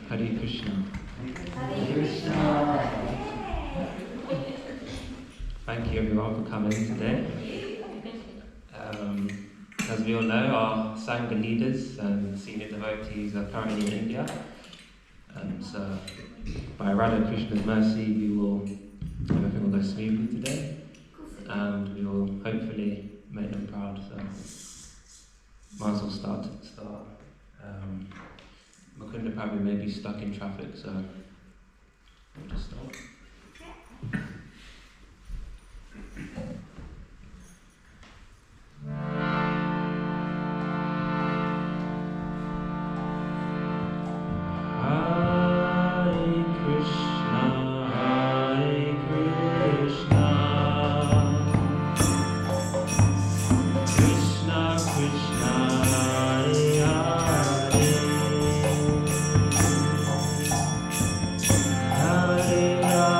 Hare Krishna. Hare Krishna. Thank you everyone for coming today. As we all know, our Sangha leaders and senior devotees are currently in India, and by Radha Krishna's mercy, everything will go smoothly today, and we will hopefully make them proud. So, might as well start. Mukunda probably may be stuck in traffic, so we'll just start. Hare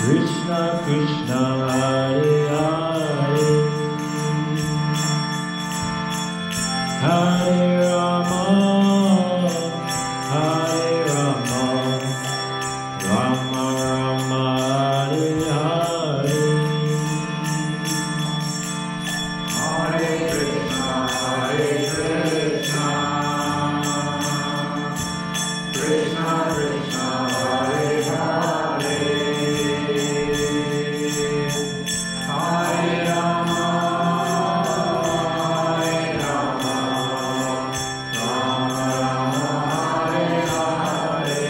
Krishna Krishna Hare Hare, Hare Rama Hare Rama, Rama Rama Hare Hare, Hare Krishna Krishna Krishna Hare Hare, Hare Rama Hare Rama, Rama Rama Hare Hare,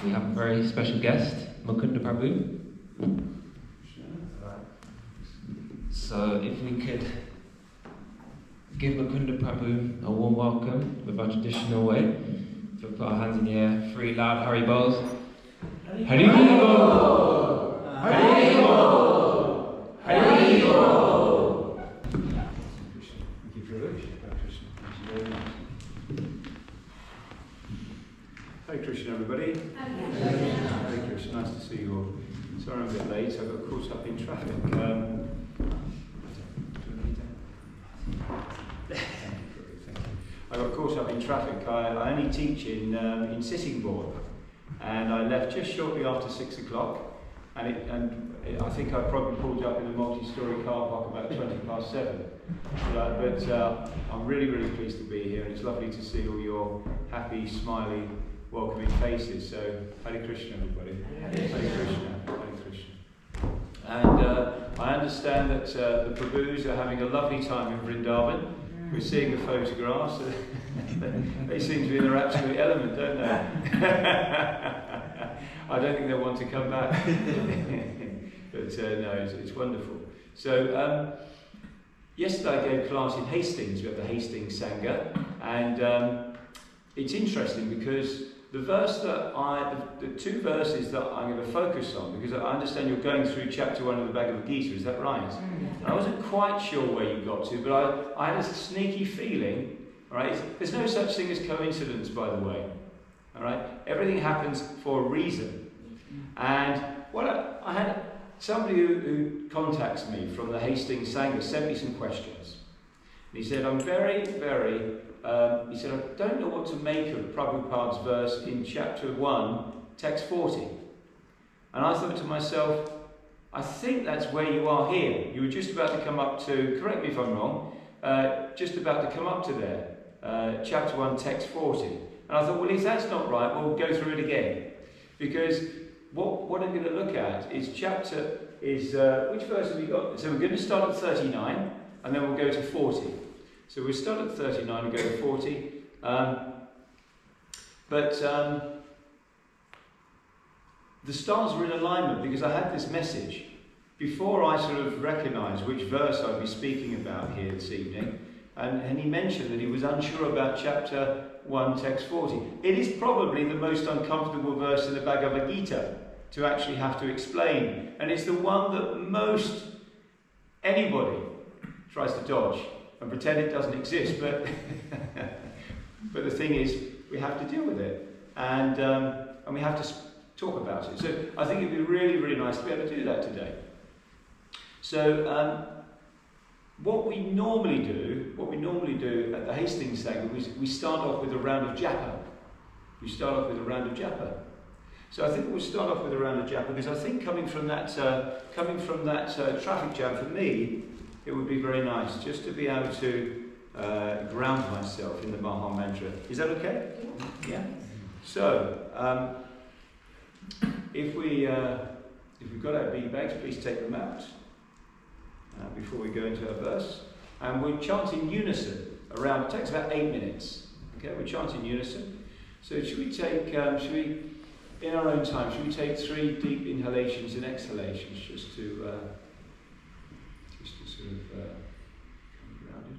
we have a very special guest, Mukunda Prabhu. So if we could give Mukunda Prabhu a warm welcome with our traditional way. So we'll put our hands in the air, 3 loud Hari Bols. Hari Bol! Hari Bol! Hari Bol! Thank you very much. Hare Krishna, everybody. Hare Krishna. Nice to see you all. Sorry I'm a bit late. I got caught up in traffic. I got caught up in traffic. I only teach in Sittingbourne, and I left just shortly after 6 o'clock. And I think I probably pulled up in a multi-storey car park about 20 past 7. But I'm really, really pleased to be here, and it's lovely to see all your happy, smiley, welcoming faces. So, Hare Krishna, everybody. Hare Krishna. Hare Krishna. And I understand that the Prabhus are having a lovely time in Vrindavan. We're seeing the photographs. They seem to be in their absolute element, don't they? I don't think they'll want to come back. But no, it's wonderful. So yesterday I gave class in Hastings. We have the Hastings Sangha, and it's interesting because the 2 verses that I'm going to focus on, because I understand you're going through chapter 1 of the Bhagavad Gita, is that right? I wasn't quite sure where you got to, but I had a sneaky feeling, all right? There's no such thing as coincidence, by the way, all right? Everything happens for a reason. And I had somebody who contacts me from the Hastings Sangha sent me some questions. And he said, I'm very, very... he said, I don't know what to make of Prabhupada's verse in chapter 1, text 40. And I thought to myself, I think that's where you are here. You were just about to come up to, correct me if I'm wrong, just about to come up to there, chapter 1, text 40. And I thought, well, if that's not right, we'll go through it again. Because what I'm going to look at is which verse have we got? So we're going to start at 39, and then we'll go to 40. So we'll start at 39 and go to 40. The stars were in alignment because I had this message before I sort of recognised which verse I'd be speaking about here this evening. And he mentioned that he was unsure about chapter 1, text 40. It is probably the most uncomfortable verse in the Bhagavad Gita to actually have to explain. And it's the one that most anybody tries to dodge and pretend it doesn't exist, but but the thing is, we have to deal with it, and we have to talk about it. So I think it'd be really, really nice to be able to do that today. So what we normally do at the Hastings Sangha, we start off with a round of Japa. So I think we'll start off with a round of Japa because I think coming from that traffic jam for me, it would be very nice just to be able to ground myself in the Maha Mantra. Is that okay? Yeah. So, if we've got our bead bags, please take them out before we go into our verse. And we'll chant in unison around. It takes about 8 minutes. Okay, we'll chant in unison. So should we take? In our own time, should we take 3 deep inhalations and exhalations just to sort of come grounded.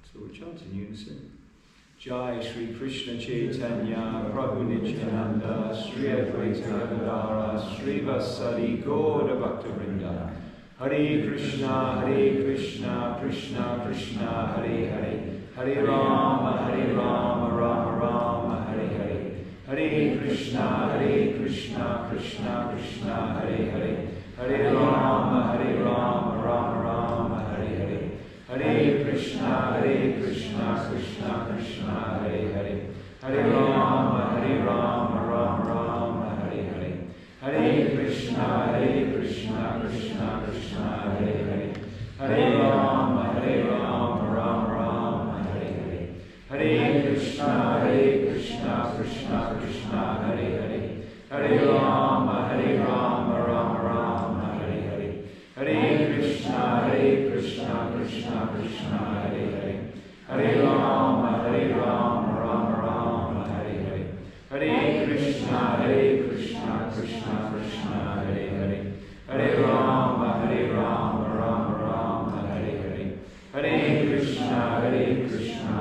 So we'll chant in unison. Jaya Shri Krishna Chaitanya Prabhu Nityananda Shri Advaita Gadadara Shri Vasari Gauda Bhakta Vrinda. Hare Krishna Krishna Krishna Hare Hare Hare Rama Rama Rama Hare Hare Hare Krishna Krishna Krishna Hare Hare Hare Rama Rama Rama Hare Hare Hare Krishna Krishna Krishna Hare Hare Hare Rama Rama Rama Krishna, Krishna, Hare Hare, Hare Rama, Rama Rama, Hare Hare, Hare Krishna, Krishna, Krishna, Hare Hare, Hare Rama, Rama Rama, Hare Hare, Hare Krishna, Krishna, Krishna, Hare Hare, Hare Rama, Rama Rama, Hare Hare, Hare Krishna, Krishna,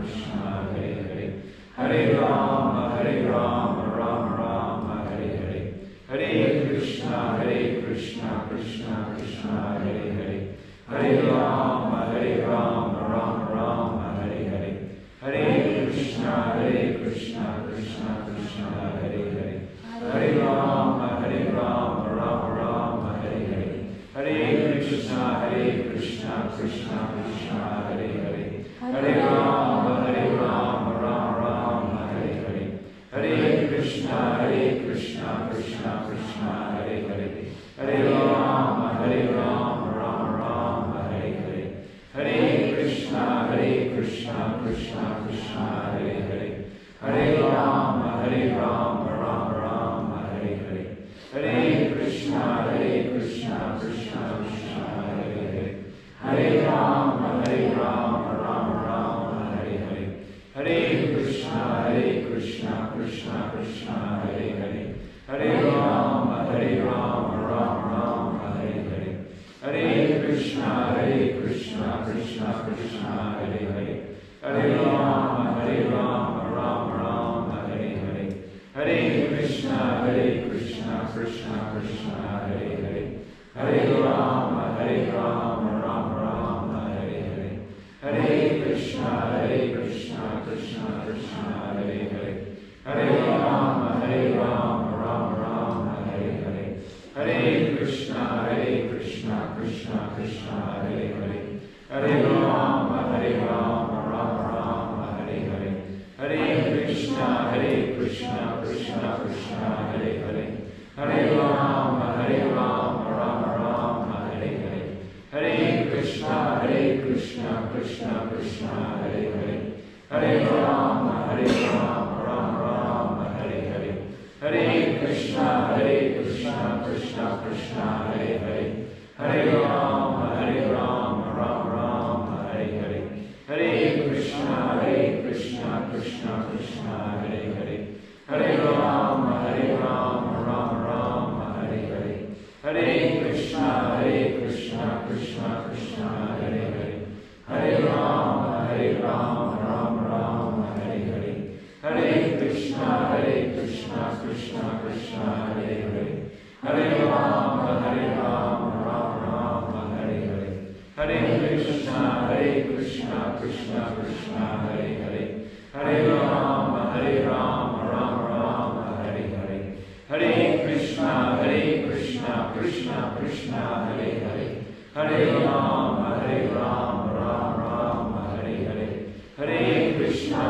Krishna, Hare Hare, Hare Rama, Rama Rama, Hare Hare, Hare Krishna, Krishna, Krishna, Hare Hare, Hare Rama, Rama Rama, Hare Hare, Hare Krishna, Krishna, Krishna, Hare Hare, Hare Rama, Rama Rama, Hare Hare, Hare Krishna, Krishna, Krishna, Hare Hare, Hare Rama, Rama Rama, Hare Hare, Hare Krishna, Krishna, Krishna, Hare Hare, Hare Rama, Rama Rama, Hare Hare, Hare Krishna, Krishna, Krishna, Hare Hare, Hare Rama, Rama Rama, Hare Hare, Hare Krishna, Krishna, Krishna, Hare Hare, Hare Rama, Rama Rama, Hare Hare, Hare Krishna, Krishna, Krishna, Hare Hare, Hare Rama, Rama Rama, Hare Hare, Hare Krishna, Krishna, Krishna, Hare Hare, Hare Rama, Rama Rama, Hare Hare, Hare Krishna, Krishna, Krishna, Hare Hare, Hare Rama, Rama Rama, Hare Hare, Hare Krishna, Krishna, Krishna, Hare Hare, Hare Rama, Rama Rama, Hare Hare, Hare Krishna, Krishna, Krishna, Hare Hare, Hare Rama, Rama Rama, Hare Hare, Hare Krishna, Krishna, Krishna, Hare Hare, Hare Rama, Rama Rama, Hare Hare, Hare Krishna, Krishna, Krishna, Hare Hare, Hare Rama, Rama Rama, Hare Hare, Hare Krishna, Krishna, Krishna, Hare Hare, Hare Rama, Rama Rama, Hare Hare, Hare Krishna, Krishna, Krishna, Hare Hare, Hare Rama, Rama Rama, Hare Hare, Hare Krishna, Krishna, Krishna, Hare Hare, Hare Rama, Rama Rama, Hare Hare, Hare Krishna, Krishna, Krishna, Hare Hare, Hare Rama, Rama Rama, Hare Hare, Hare Krishna, Krishna, Krishna, Hare Hare, Hare Rama, Rama Rama, Hare Hare, Hare Krishna,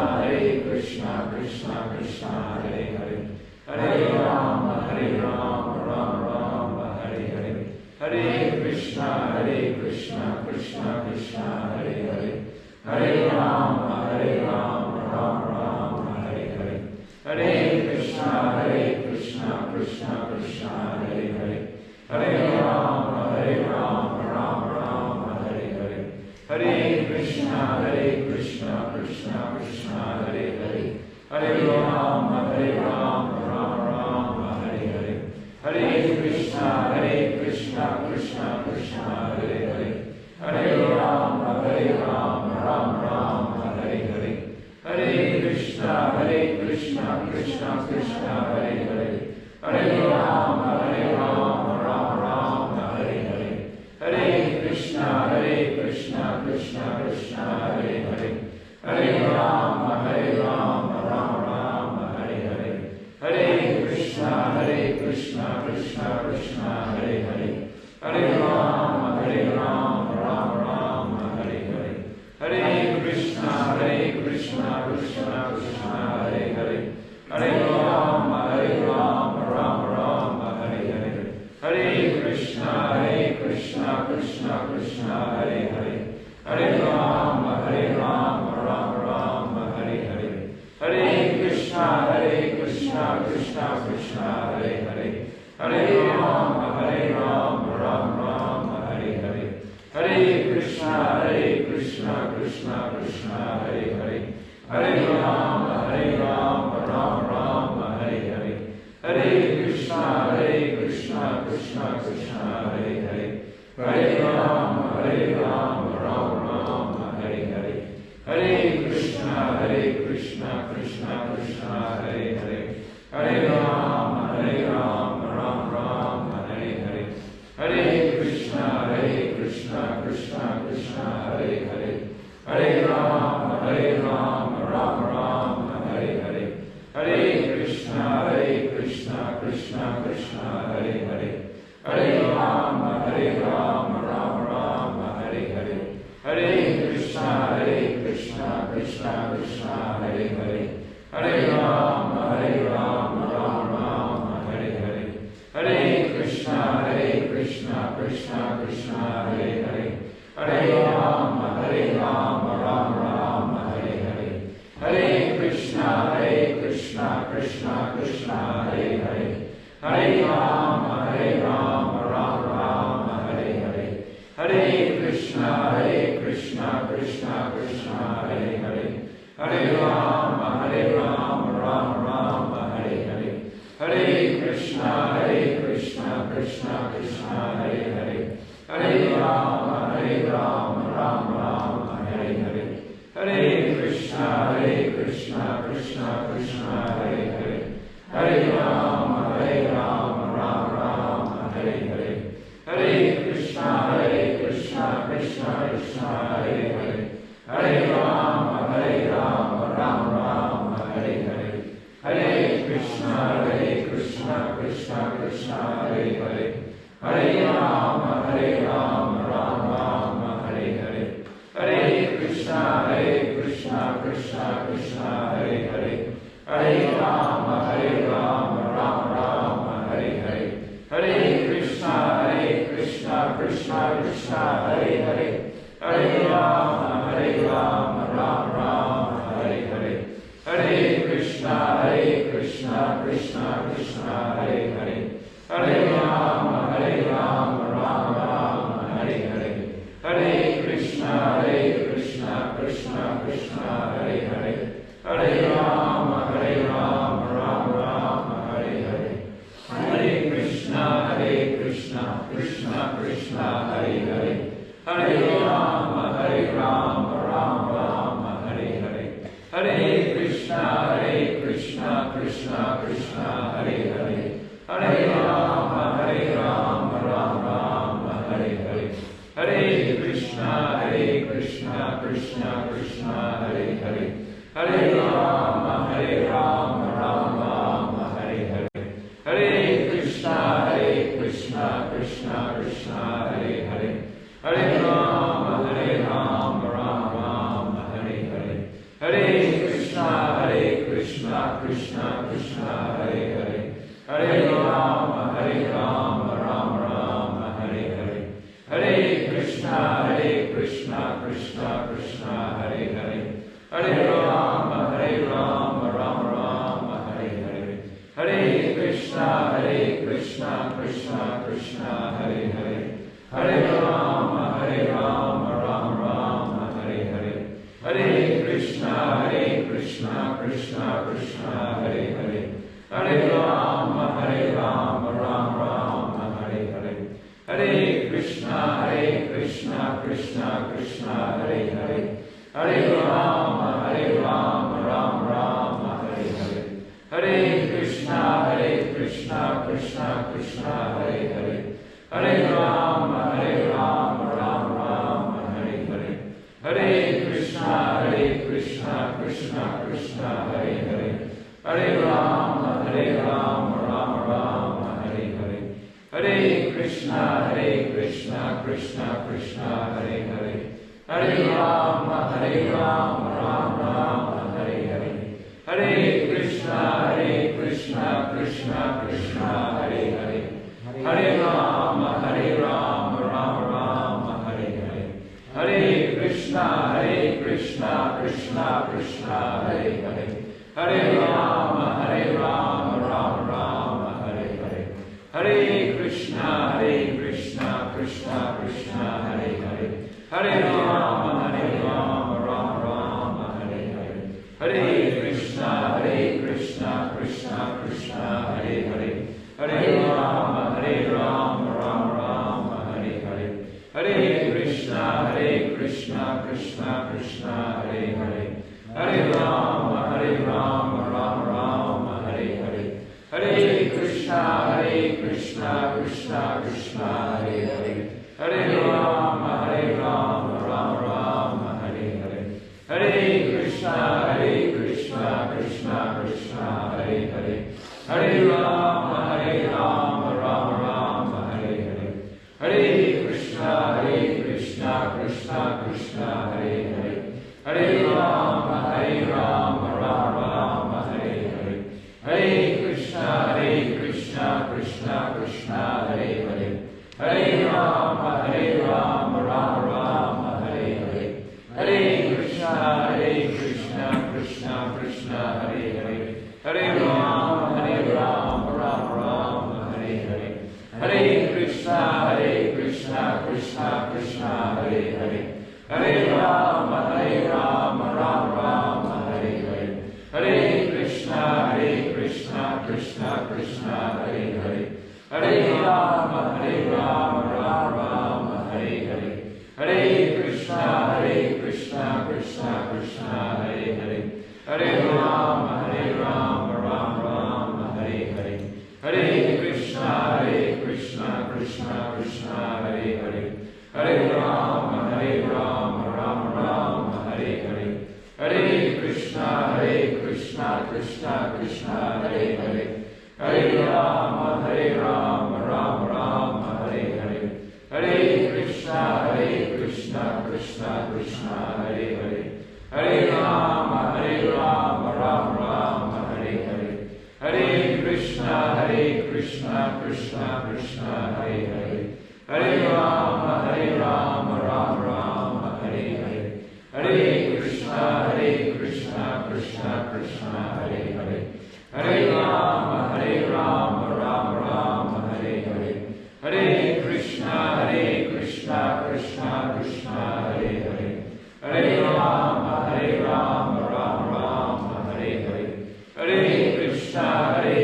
Krishna, Krishna, Hare Hare, Hare Rama, Rama, Hare Hare, Hare Krishna, Krishna, Krishna, Hare Hare, Hare Rama, Rama, Hare Hare, Hare Krishna, Krishna, Krishna, Hare Hare, Hare Rama, Rama, Hare Hare, Hare Krishna, Krishna, Krishna, Hare Hare, Hare Rama, Rama, Hare Hare, Hare Krishna, Krishna, Krishna, Hare Hare, Hare Rama, Rama, Hare Hare, Hare Krishna, Krishna, Krishna, Hare Hare, Hare Rama, Rama, Hare Hare, Hare Krishna, Krishna, Krishna, Hare Hare, Hare Rama, Rama, Hare Hare, Hare Krishna, Krishna, Krishna, Hare Hare, Hare Rama, Rama, Hare Hare, Hare Krishna, Krishna, Krishna, Hare Hare, Hare Rama, Rama, Hare Hare, Hare Krishna, Krishna, Krishna, Hare Hare, Hare Rama, Rama, Krishna Krishna Hare Hare, Hare Rama Rama Rama Hare Hare, Hare Krishna Krishna Krishna Hare Hare, Hare Rama Rama Rama Hare Hare, Hare Krishna Krishna Krishna Hare Hare, Hare Rama Rama Rama Hare Hare, Hare Krishna Krishna Krishna Hare Hare, Hare Rama Rama Rama Hare Hare, Hare Krishna Krishna Krishna Hare Hare, Hare Rama Rama Rama Hare Hare, Hare Krishna Krishna Krishna Hare Hare, Hare Rama Rama Rama Hare Hare, Hare Krishna Krishna Krishna Hare Hare, Hare Rama Rama Hare Hare, Hare Krishna Krishna Krishna Hare Hare, Hare Rama Rama Hare Hare, Hare Krishna Krishna Krishna Hare Hare, Hare Rama Rama Hare Hare, Hare Krishna Krishna Krishna Hare Hare, Hare Rama Rama Hare Hare, Hare Krishna Krishna Krishna Hare Hare, Hare Rama Rama Hare Hare, Hare Krishna Krishna Krishna Hare Hare, Hare Rama Rama Hare Hare, Hare Krishna Krishna Krishna Hare Hare, Hare Rama Rama Hare Hare, Hare Krishna Krishna Krishna Hare Hare, Hare Rama Rama Hare Hare, Hare Krishna Krishna Krishna Hare Hare, Hare Rama Rama Hare Hare, Hare Krishna Krishna Krishna Hare Hare, Hare Rama Rama Hare Hare, Hare Krishna Krishna Krishna Hare Hare, Hare Rama Rama Hare Hare, Hare Krishna Krishna Krishna Hare Hare, Hare Rama Rama Hare Hare, Hare Krishna Krishna Krishna Hare Hare, Hare Rama Rama Hare Hare, Hare Krishna Krishna Krishna Hare Hare, Hare Rama Rama Hare Hare, Hare Krishna Krishna Krishna Hare Hare, Hare Rama Rama Hare Hare, Hare Krishna Krishna Krishna Hare Hare, Hare Rama Rama Hare Hare, Hare Krishna Krishna Krishna Hare Hare, Hare Rama Rama Hare Hare, Hare Krishna Krishna Krishna Hare Hare, Hare Rama Rama Hare Hare, Hare Krishna Krishna Krishna Hare Hare, Hare Rama Rama Hare Hare, Hare Krishna Krishna Krishna Hare Hare, Hare Rama Rama Hare Hare, Hare Krishna Krishna Krishna Hare Hare, Hare Rama Rama Hare Hare, Hare Krishna Krishna Krishna Hare Hare, Hare Rama Rama Hare Hare, Hare Krishna Krishna Krishna Hare Hare, Hare Rama Rama Hare Hare, Hare Krishna Krishna Krishna Hare Hare, Hare Rama Rama Hare Hare, Hare Krishna Krishna Krishna Hare Hare, Hare Rama Rama Hare Hare, Hare Krishna Krishna Krishna Hare Hare, Hare Rama Rama Krishna Krishna Hare Hare, Hare Rama Rama Rama Hare Hare, Hare Krishna Krishna Krishna Hare Hare, Hare Rama Rama Rama Hare Hare, Hare Krishna Krishna Krishna Hare Hare, Hare Rama Rama Rama Hare Hare, Hare Krishna Krishna Krishna Hare Hare, Hare Rama Rama Rama Hare Hare, Hare Krishna Krishna Krishna Hare Hare, Hare Rama Rama Rama Hare Hare, Hare Krishna Krishna Krishna Hare Hare, Hare Rama Rama Rama Hare Hare, Hare Krishna Krishna Krishna Hare Hare, Hare Rama Rama Hare Hare, Hare Krishna Krishna Krishna Hare Hare, Hare Rama Rama Hare Hare, Hare Krishna Krishna Krishna Hare Hare, Hare Rama Rama Hare Hare, Hare Krishna Krishna Krishna Hare Hare, Hare Rama Rama Hare Hare, Hare Krishna Krishna Krishna Hare Hare, Hare Rama Rama Hare Hare, Hare Krishna Krishna Krishna Hare Hare, Hare Rama Rama Hare Hare, Hare Krishna Krishna Krishna Hare Hare, Hare Rama Rama Hare Hare, Hare Krishna Krishna Krishna Hare Hare, Hare Rama Rama Hare Hare, Hare Krishna Krishna Krishna Hare Hare, Hare Rama Rama Hare Hare, Hare Krishna Krishna Krishna Hare Hare, Hare Rama Rama Hare Hare, Hare Krishna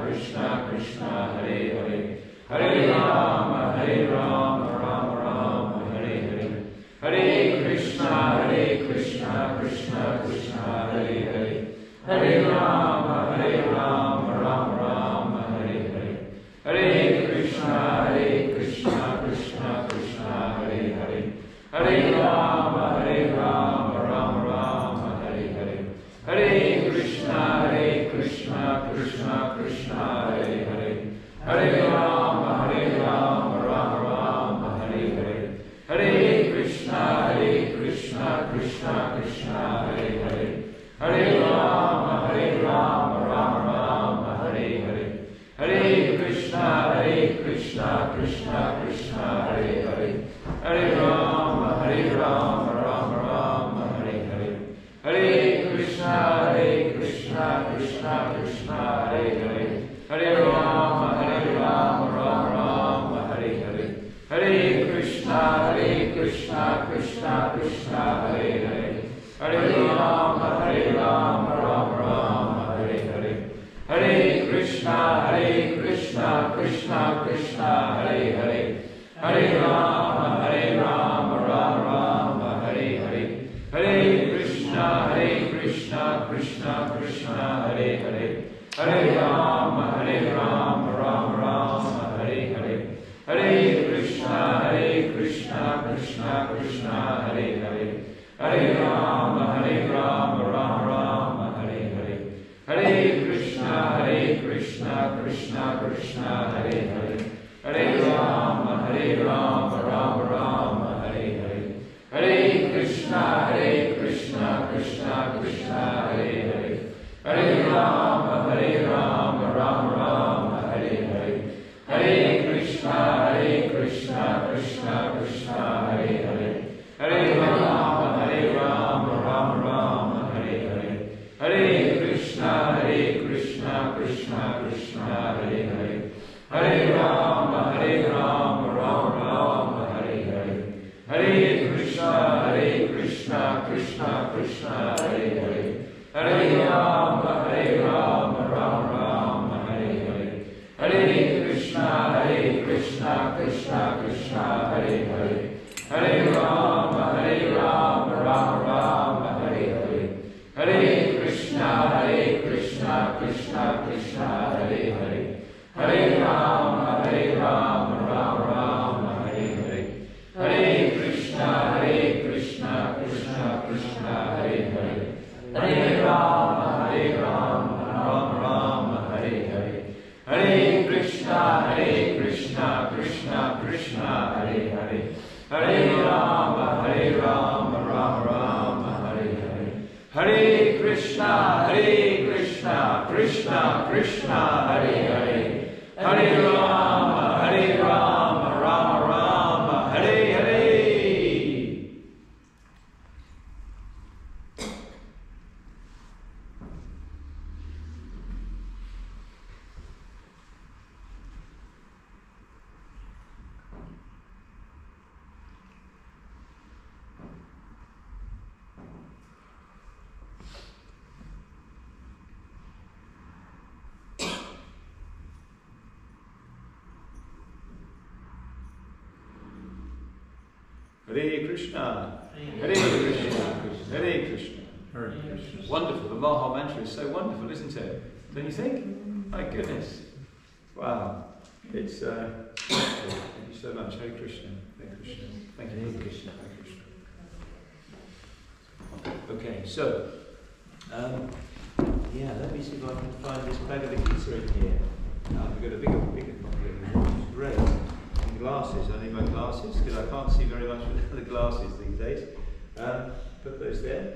Krishna Krishna Hare Hare, Hare Rama Rama Hare Hare, Hare Krishna Krishna Krishna Hare Hare, Hare Rama Rama Hare Hare, Hare Krishna Krishna Krishna Hare Hare, Hare Rama Rama Hare Hare, Hare Krishna Krishna Krishna Hare Hare, Hare Rama Rama Hare Hare, Hare Krishna Krishna Krishna Hare Hare, Hare Rama Rama Hare Hare, Hare Krishna Krishna Krishna Hare Hare, Hare Rama Rama Hare Hare, Hare Krishna Krishna Krishna Hare Hare, Hare Rama Rama Hare Hare, Hare Krishna Krishna Krishna Hare Hare, Hare Rama Rama Hare Hare, Hare Krishna Krishna Krishna Hare Hare, Hare Rama Rama Hare Hare, Hare Krishna Krishna Krishna Hare Hare, Hare Rama Rama Hare Hare, Hare Krishna Krishna Krishna Hare Hare, Hare Rama Rama Hare Hare, Hare Krishna Krishna Krishna Hare Hare, Hare Rama Rama Hare Hare, Hare Krishna Krishna Krishna Hare Hare, Hare Rama Rama Hare Hare, Hare Krishna Krishna Krishna Hare Hare, Hare Rama Rama Hare Hare, Hare Krishna Krishna Krishna Hare Hare, Hare Rama Rama Hare Hare, Hare Krishna Krishna Krishna Hare Hare, Hare Rama Rama Krishna, Krishna, Hare Hare, Hare Rama, Rama Rama, Hare Hare, Hare Krishna, Krishna, Krishna, Hare Hare, Hare Rama, Rama Rama, Hare Hare, Hare Krishna, Krishna, Krishna, Hare Hare, Hare Rama, Rama Rama, Hare Hare, Hare Krishna, Krishna, Krishna, Hare Hare, Hare Rama, Rama Rama, Hare Hare. Hare Krishna, Hare Krishna, Hare Krishna, Hare Krishna. Wonderful, the Maha mantra is so wonderful, isn't it? Don't you think? My goodness. Wow. It's wonderful. Thank you so much. Hare Krishna, Hare Krishna. Thank you. Hare Krishna, Hare Krishna. Okay, so, let me see if I can find this Bhagavad Gita in here. We've got a bigger copy of it, which is great. And glasses, I need my glasses because I can't see very much with the glasses these days. Put those there.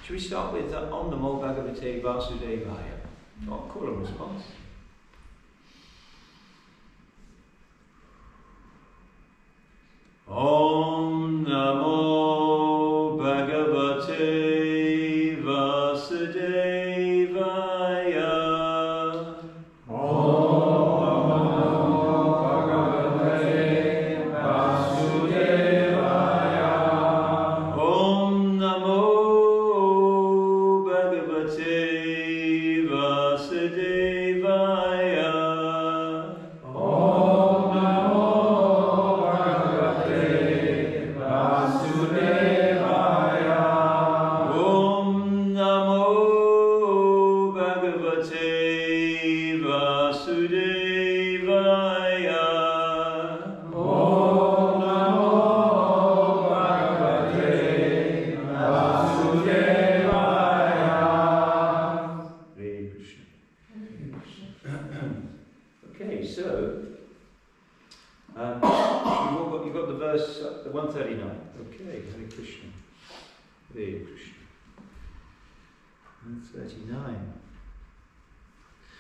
Should we start with Om Namo Bhagavate Vasudevaya? Call and response. Om Namo Bhagavate Vasudevaya.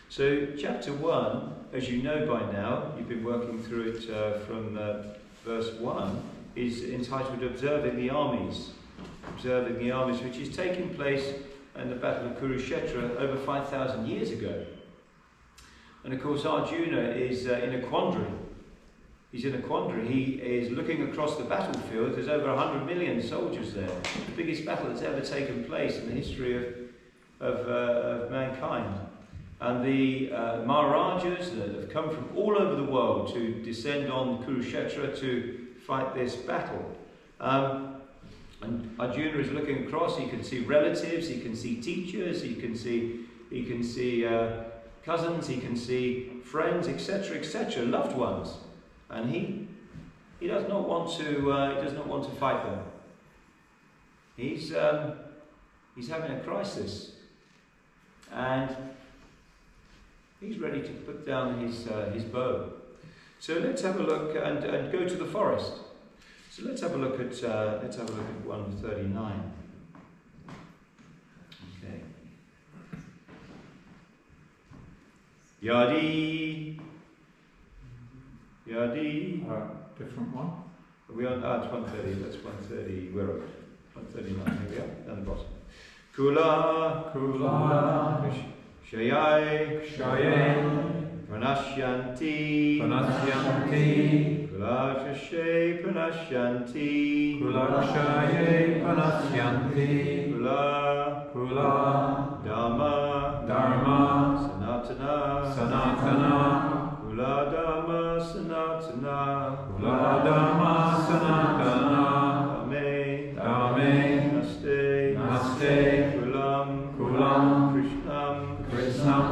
So, chapter 1, as you know by now, you've been working through it from verse 1, is entitled Observing the Armies. Observing the Armies, which is taking place in the Battle of Kurukshetra over 5,000 years ago. And of course, Arjuna is in a quandary. He's in a quandary. He is looking across the battlefield. There's over 100 million soldiers there. The biggest battle that's ever taken place in the history of mankind. And the Maharajas that have come from all over the world to descend on Kurukshetra to fight this battle. And Arjuna is looking across. He can see relatives, he can see teachers, he can see cousins, he can see friends, etc., loved ones. And he does not want to fight them. He's having a crisis, and he's ready to put down his bow. So let's have a look and go to the forest. So let's have a look at 139. Okay. Yadi. Different one. Are we on? It's 130. That's 130. Where are we? 139. Here we are. Down the bottom. Kula. Shayai. Pranashyanti. Kulashashe Pranashyanti. Kula. Dhamma. Sanatana. Kula Dhamma Sanatana. Dame. Naste. Kulam. Krishnam.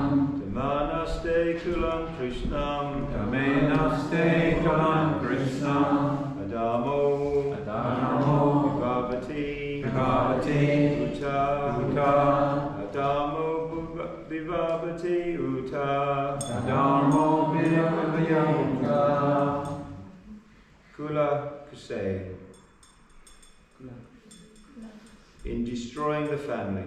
naste kulam Krishnam. Dame naste kalam Krishnam. Adamo. Adamo. Vivavati. Vivavati. Uta. Uta. Adamo Vivavati. Uta. Adamo Vivavati. Uta. Kula Kusei. In destroying the family.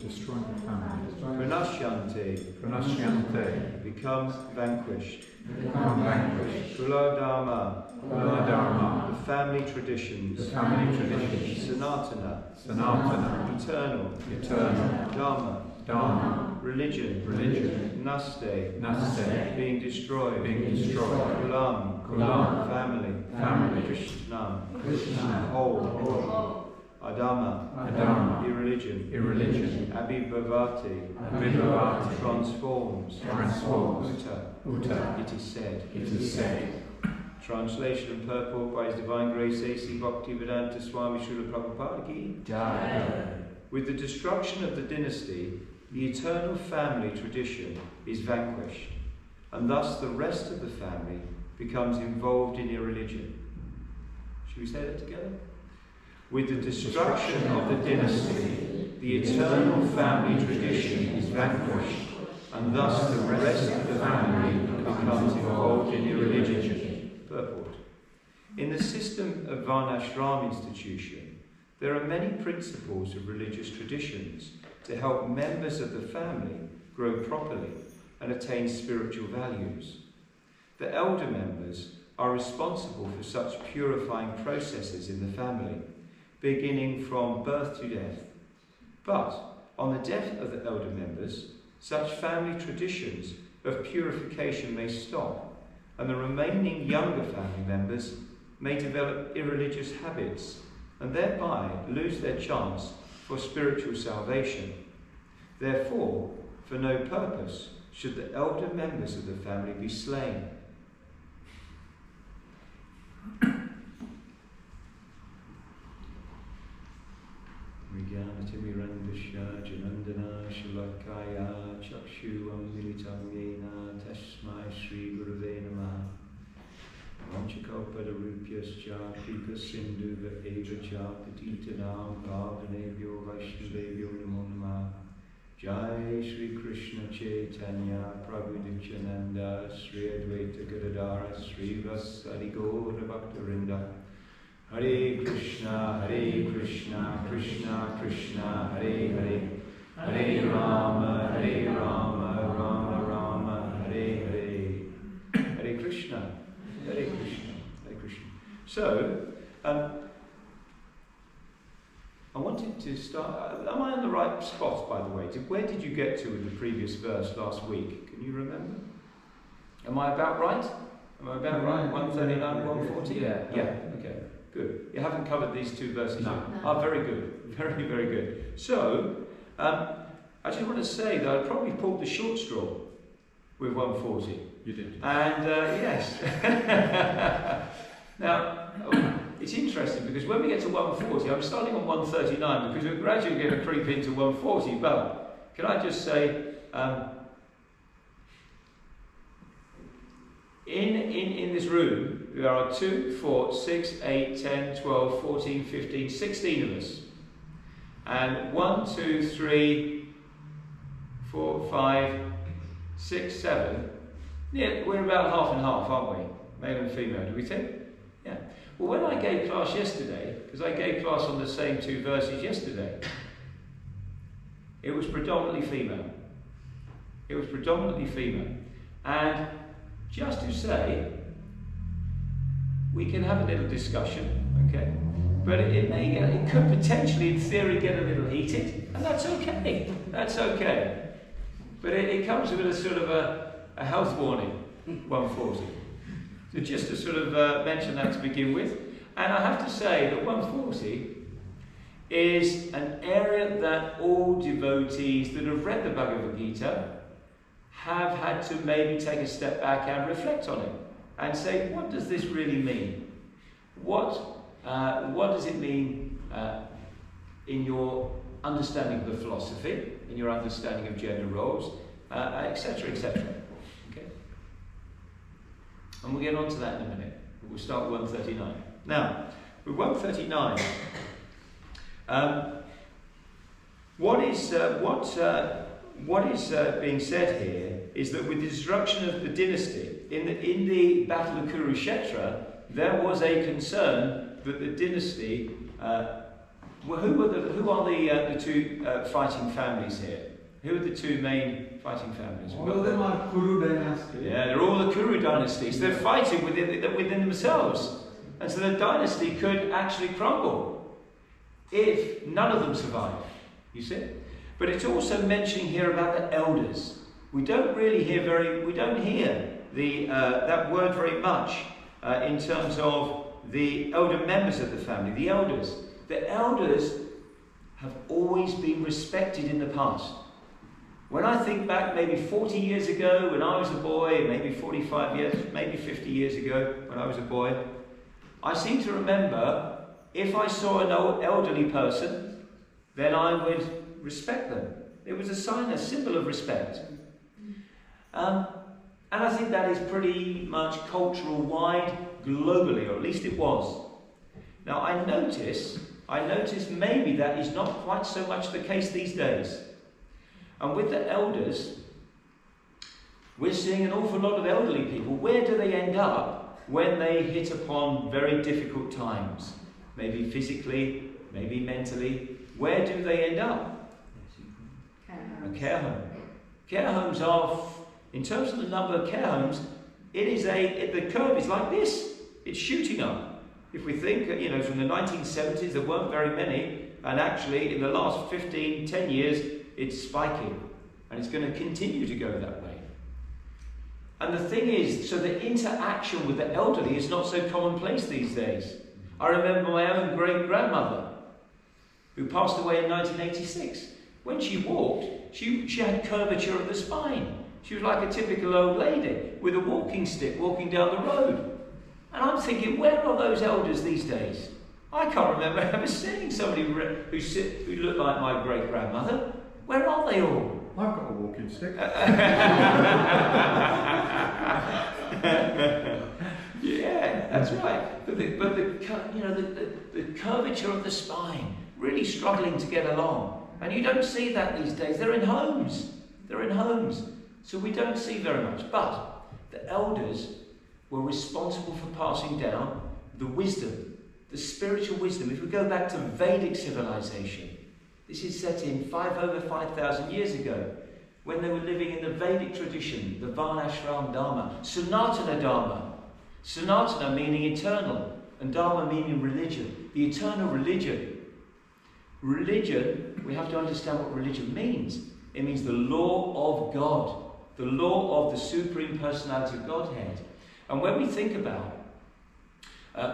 Destroying the family. Pranashyante. Pranashyante. Become vanquished. Become vanquished. Kula Dharma. Kula Dharma. The family traditions. The family traditions. Sanatana. Sanatana. Eternal. Eternal. Dharma. Dharma. Religion. Religion. Naste. Naste. Being destroyed. Being destroyed. Kulam. Kulam. Family. Family. Krishnam. Krishna. Whole. Adama. Adharma. Irreligion. Irreligion. Abhibhavati. Abhibhavati. Transforms. Transforms. Uta. Uta. It is said. It is said. Translation and purport by His Divine Grace A.C. Bhaktivedanta Swami Srila Prabhupada Ki. Jaya. With the destruction of the dynasty, the eternal family tradition is vanquished, and thus the rest of the family becomes involved in irreligion. Should we say that together? With the destruction of the dynasty, the eternal family tradition is vanquished, and thus the rest of the family becomes involved in irreligion. Purport. In the system of Varnashram institution, there are many principles of religious traditions to help members of the family grow properly and attain spiritual values. The elder members are responsible for such purifying processes in the family, beginning from birth to death. But on the death of the elder members, such family traditions of purification may stop, and the remaining younger family members may develop irreligious habits and thereby lose their chance for spiritual salvation. Therefore, for no purpose should the elder members of the family be slain. Vijnanatimirandasya janandana shalakaya chakshu amilitam yena tasmai Sri Gurave Namaha. Vanchakalpadarupyascha kripa sindhuva evacha patitanam pavanebhyo vaishnavebhyo namo namaha. Jai Shri Krishna Chaitanya Prabhu Nityananda Sri Advaita Gadadara Sri Vasari Gaura Bhaktarinda. Hare Krishna Krishna Krishna Hare Hare, Hare Rama Rama Rama Hare Hare. Hare Krishna Hare Krishna. So, I wanted to start. Am I on the right spot, by the way? Where did you get to with the previous verse last week? Can you remember? Am I about right? 139, 140? Yeah. Okay, good. You haven't covered these two verses No. yet? Oh, very good. Very, very good. So, I just want to say that I probably pulled the short straw with 140. You did. And yes. Now, it's interesting because when we get to 140, I'm starting on 139 because we're gradually going to creep into 140. But can I just say, in this room, there are 2, 4, 6, 8, 10, 12, 14, 15, 16 of us. And 1, 2, 3, 4, 5, 6, 7. Yeah, we're about half and half, aren't we? Male and female, do we think? Yeah. Well, when I gave class yesterday, because I gave class on the same two verses yesterday, it was predominantly female. And just to say, we can have a little discussion, okay? But it could potentially, in theory, get a little heated, and that's okay. But it comes with a sort of a health warning, 140. So just to sort of mention that to begin with. And I have to say that 140 is an area that all devotees that have read the Bhagavad Gita have had to maybe take a step back and reflect on it and say, what does this really mean? What does it mean in your understanding of the philosophy, in your understanding of gender roles, etc., etc. Okay? And we'll get on to that in a minute. We'll start with 139. Now, with 139, what is being said here is that with the destruction of the dynasty, in the Battle of Kurukshetra, there was a concern that the dynasty. Who are the two fighting families here? Who are the two main fighting families? All of them are Kuru dynasty. Yeah, they're all the Kuru dynasties. They're fighting within themselves. And so the dynasty could actually crumble if none of them survive. You see? But it's also mentioning here about the elders. We don't hear that word very much in terms of the elder members of the family, the elders. The elders have always been respected in the past. When I think back maybe 40 years ago when I was a boy, maybe 45 years, maybe 50 years ago when I was a boy, I seem to remember if I saw an elderly person, then I would respect them. It was a sign, a symbol of respect. And I think that is pretty much cultural wide globally, or at least it was. Now I notice maybe that is not quite so much the case these days. And with the elders, we're seeing an awful lot of elderly people. Where do they end up when they hit upon very difficult times? Maybe physically, maybe mentally. Where do they end up? A care home. Care homes are, in terms of the number of care homes, the curve is like this. It's shooting up. If we think, from the 1970s, there weren't very many, and actually in the last 10 years, it's spiking, and it's going to continue to go that way. And the thing is, so the interaction with the elderly is not so commonplace these days. I remember my own great-grandmother, who passed away in 1986. When she walked, she had curvature of the spine. She was like a typical old lady with a walking stick walking down the road. And I'm thinking, where are those elders these days? I can't remember ever seeing somebody who looked like my great-grandmother. Where are they all? I've got a walking stick. Yeah, that's right. But the curvature of the spine, really struggling to get along. And you don't see that these days. They're in homes. So we don't see very much. But the elders were responsible for passing down the wisdom, the spiritual wisdom. If we go back to Vedic civilization, this is set in over 5,000 years ago, when they were living in the Vedic tradition, the Varnashram Dharma, Sanatana Dharma. Sanatana meaning eternal, and Dharma meaning religion, the eternal religion. Religion, we have to understand what religion means. It means the law of God, the law of the Supreme Personality of Godhead. And when we think about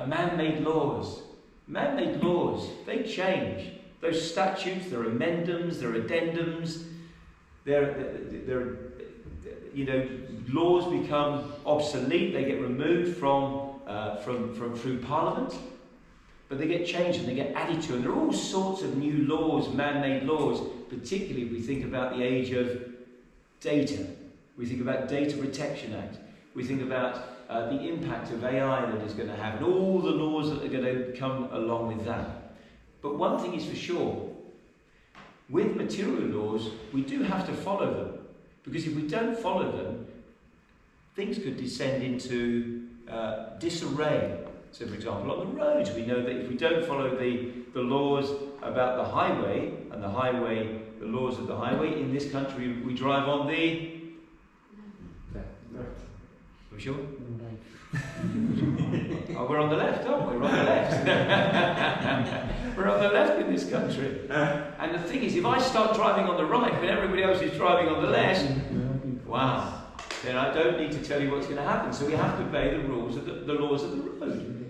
man-made laws, they change. Those statutes, their amendments, their addendums, laws become obsolete. They get removed from through Parliament, but they get changed and they get added to. And there are all sorts of new laws, man-made laws. Particularly, if we think about the age of data. We think about Data Protection Act. We think about the impact of AI that is going to have, and all the laws that are going to come along with that. But one thing is for sure, with material laws, we do have to follow them. Because if we don't follow them, things could descend into disarray. So for example, on the roads, we know that if we don't follow the laws about the highway, and the laws of the highway, in this country we drive on the... Are we sure? Oh, we're on the left, aren't we? We're on the left. We're on the left in this country. And the thing is, if I start driving on the right when everybody else is driving on the left, wow, then I don't need to tell you what's going to happen. So we have to obey the rules of the laws of the road.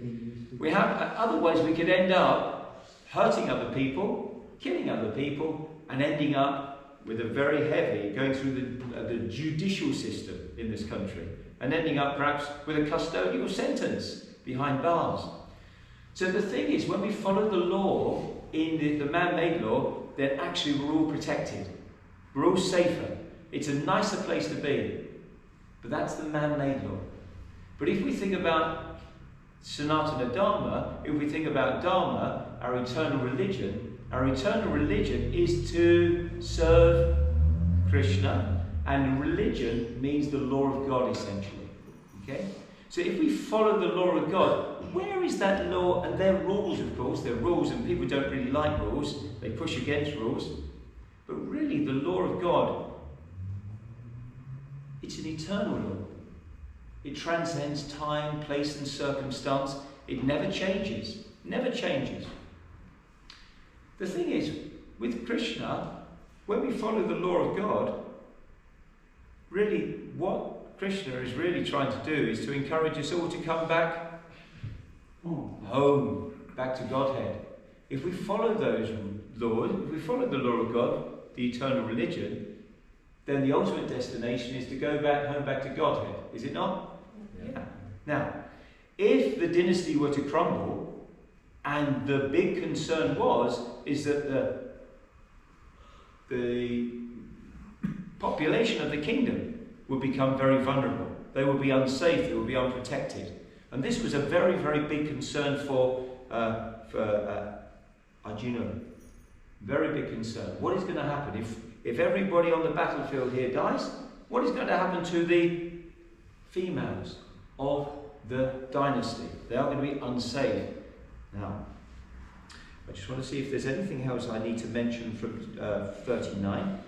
Otherwise we could end up hurting other people, killing other people, and ending up with a very heavy, going through the judicial system in this country, and ending up perhaps with a custodial sentence behind bars. So the thing is, when we follow the law, in the man-made law, then actually we're all protected. We're all safer. It's a nicer place to be. But that's the man-made law. But if we think about Sanatana Dharma, if we think about Dharma, our eternal religion is to serve Krishna, and religion means the law of God, essentially. Okay? So if we follow the law of God, where is that law? And they're rules, of course. They're rules, and people don't really like rules. They push against rules. But really, the law of God, it's an eternal law. It transcends time, place, and circumstance. It never changes. Never changes. The thing is, with Krishna, when we follow the law of God, really what Krishna is really trying to do is to encourage us all to come back home, back to Godhead. If we follow those laws, if we follow the law of God, the eternal religion, then the ultimate destination is to go back home, back to Godhead. Is it not? Yeah. Now, if the dynasty were to crumble, and the big concern is that the population of the kingdom would become very vulnerable. They would be unsafe, they would be unprotected. And this was a very, very big concern for Arjuna. Very big concern. What is going to happen if everybody on the battlefield here dies? What is going to happen to the females of the dynasty? They are going to be unsafe. Now, I just want to see if there's anything else I need to mention from 39.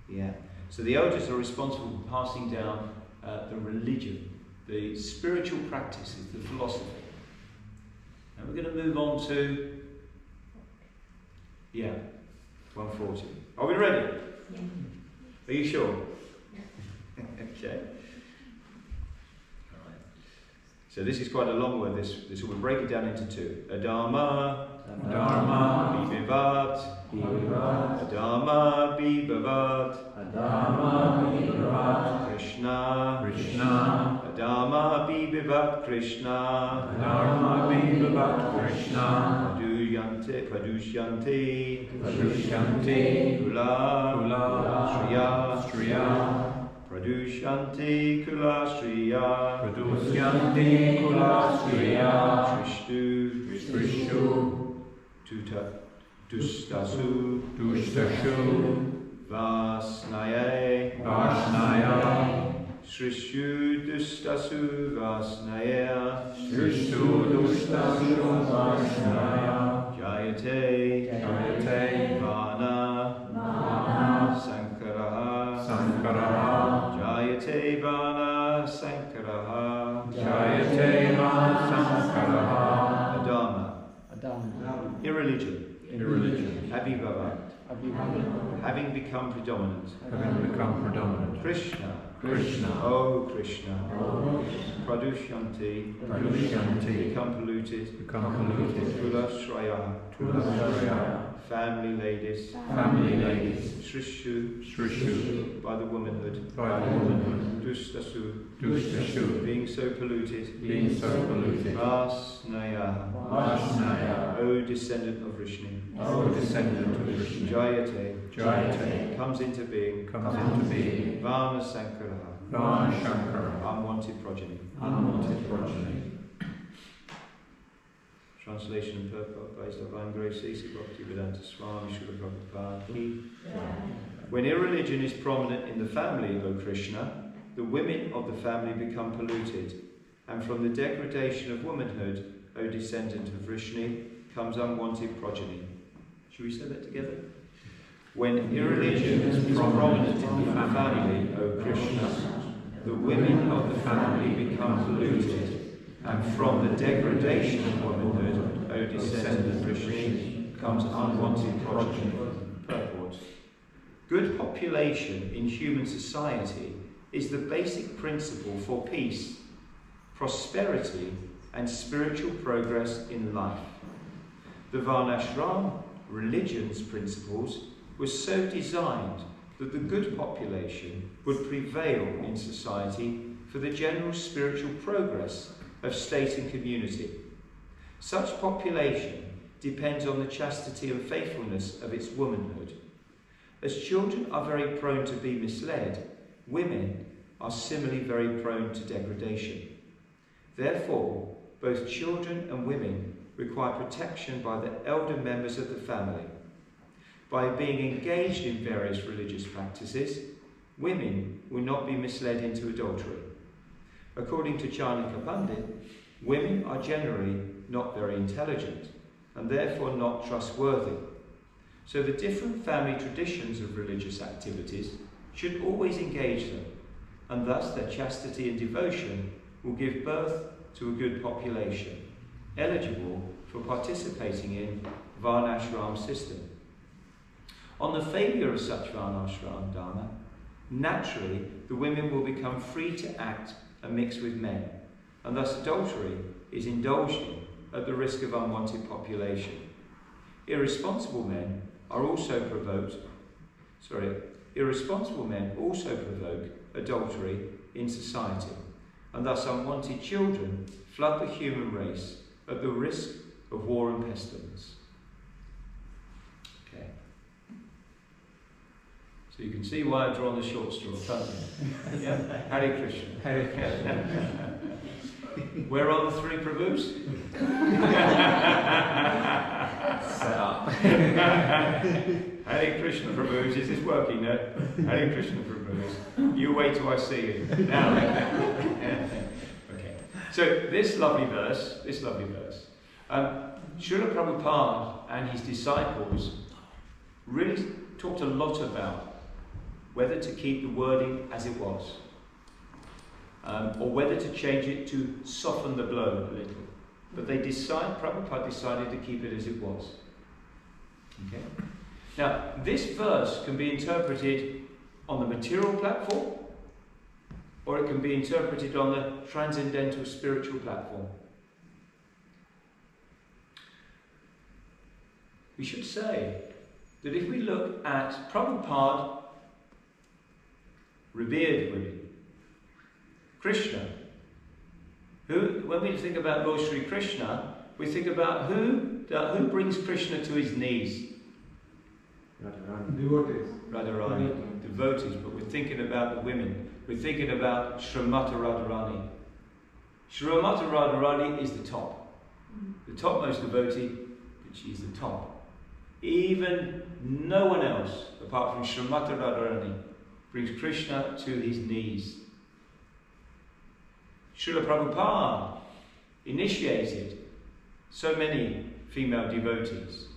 Yeah. So the elders are responsible for passing down the religion, the spiritual practices, the philosophy. And we're going to move on to 140. Are we ready? Yeah. Are you sure? Okay. All right. So this is quite a long one. This will break it down into two. Adharma, Adharma, Bibivat, Adharma, Bibivat, Krishna, Adharma, Bibivat, Krishna, Pradushyanti, Kula, Striya, Pradusyanti Kula Striya, Trishtu, Dustasu, Vasnaye, Srishu Dustasu Vasnaya, Jayate, Vana, Sankaraha, Jayate Vana Sankaraha, Adharma, irreligion, Abhibhava, having become predominant, Krishna, oh Krishna, Pradushyanti, become polluted, Kula, family ladies, Srishu, by the womanhood, Dustasu, being so polluted, Vasnaya, O descendant of Vrishni, Jayate, comes into being, Vana Sankaraha, unwanted progeny. Translation and purport based on Divine Grace, C.C. Bhakti Vedanta Swami Srila Prabhupada. When irreligion is prominent in the family, O Krishna, the women of the family become polluted, and from the degradation of womanhood, O descendant of Vrishni, comes unwanted progeny. Should we say that together? When irreligion is prominent in the family, O Krishna, the women of the family become polluted, and from the degradation of womanhood, O descendant of Krishna, comes unwanted progeny. Purport. Good population in human society is the basic principle for peace, prosperity, and spiritual progress in life. The Varnashram religion's principles were so designed that the good population would prevail in society for the general spiritual progress of state and community. Such population depends on the chastity and faithfulness of its womanhood. As children are very prone to be misled, women are similarly very prone to degradation. Therefore, both children and women require protection by the elder members of the family. By being engaged in various religious practices, women will not be misled into adultery. According to Charnika Pandit, women are generally not very intelligent and therefore not trustworthy. So the different family traditions of religious activities should always engage them, and thus their chastity and devotion will give birth to a good population, eligible for participating in Varnashram system. On the failure of such Varnashram dharma, naturally the women will become free to act and mix with men, and thus adultery is indulged in at the risk of unwanted population. Irresponsible men also provoke adultery in society, and thus unwanted children flood the human race at the risk of war and pestilence. Okay. So you can see why I've drawn the short straw, can't you? Yeah? Hare Krishna. Hare Krishna. Where are the three Prabhus? Set up. Hare Krishna Prabhus, is this working now? Hare Krishna Prabhus. You wait till I see you. Now. Okay. So this lovely verse, Srila Prabhupada and his disciples really talked a lot about whether to keep the wording as it was, or whether to change it to soften the blow a little. But Prabhupada decided to keep it as it was. Okay? Now, this verse can be interpreted on the material platform, or it can be interpreted on the transcendental spiritual platform. We should say that if we look at Prabhupada revered women, Krishna, when we think about Lord Sri Krishna, we think about who brings Krishna to his knees. Devotees. Radharani, devotees, but we're thinking about the women. We're thinking about Srimati Radharani. Srimati Radharani is the top. The topmost devotee, but she's the top. Even no one else, apart from Srimati Radharani, brings Krishna to his knees. Srila Prabhupada initiated so many female devotees.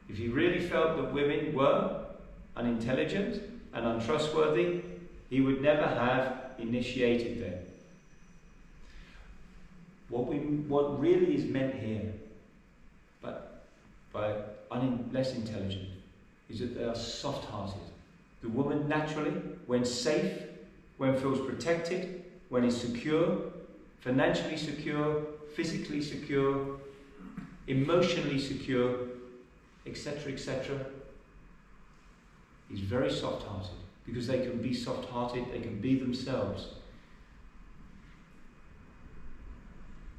If he really felt that women were unintelligent and untrustworthy, he would never have initiated them. What really is meant here, but by less intelligent, is that they are soft-hearted. The woman naturally, when safe, when feels protected, when is secure, financially secure, physically secure, emotionally secure, etc., etc., is very soft-hearted, because they can be soft-hearted, they can be themselves.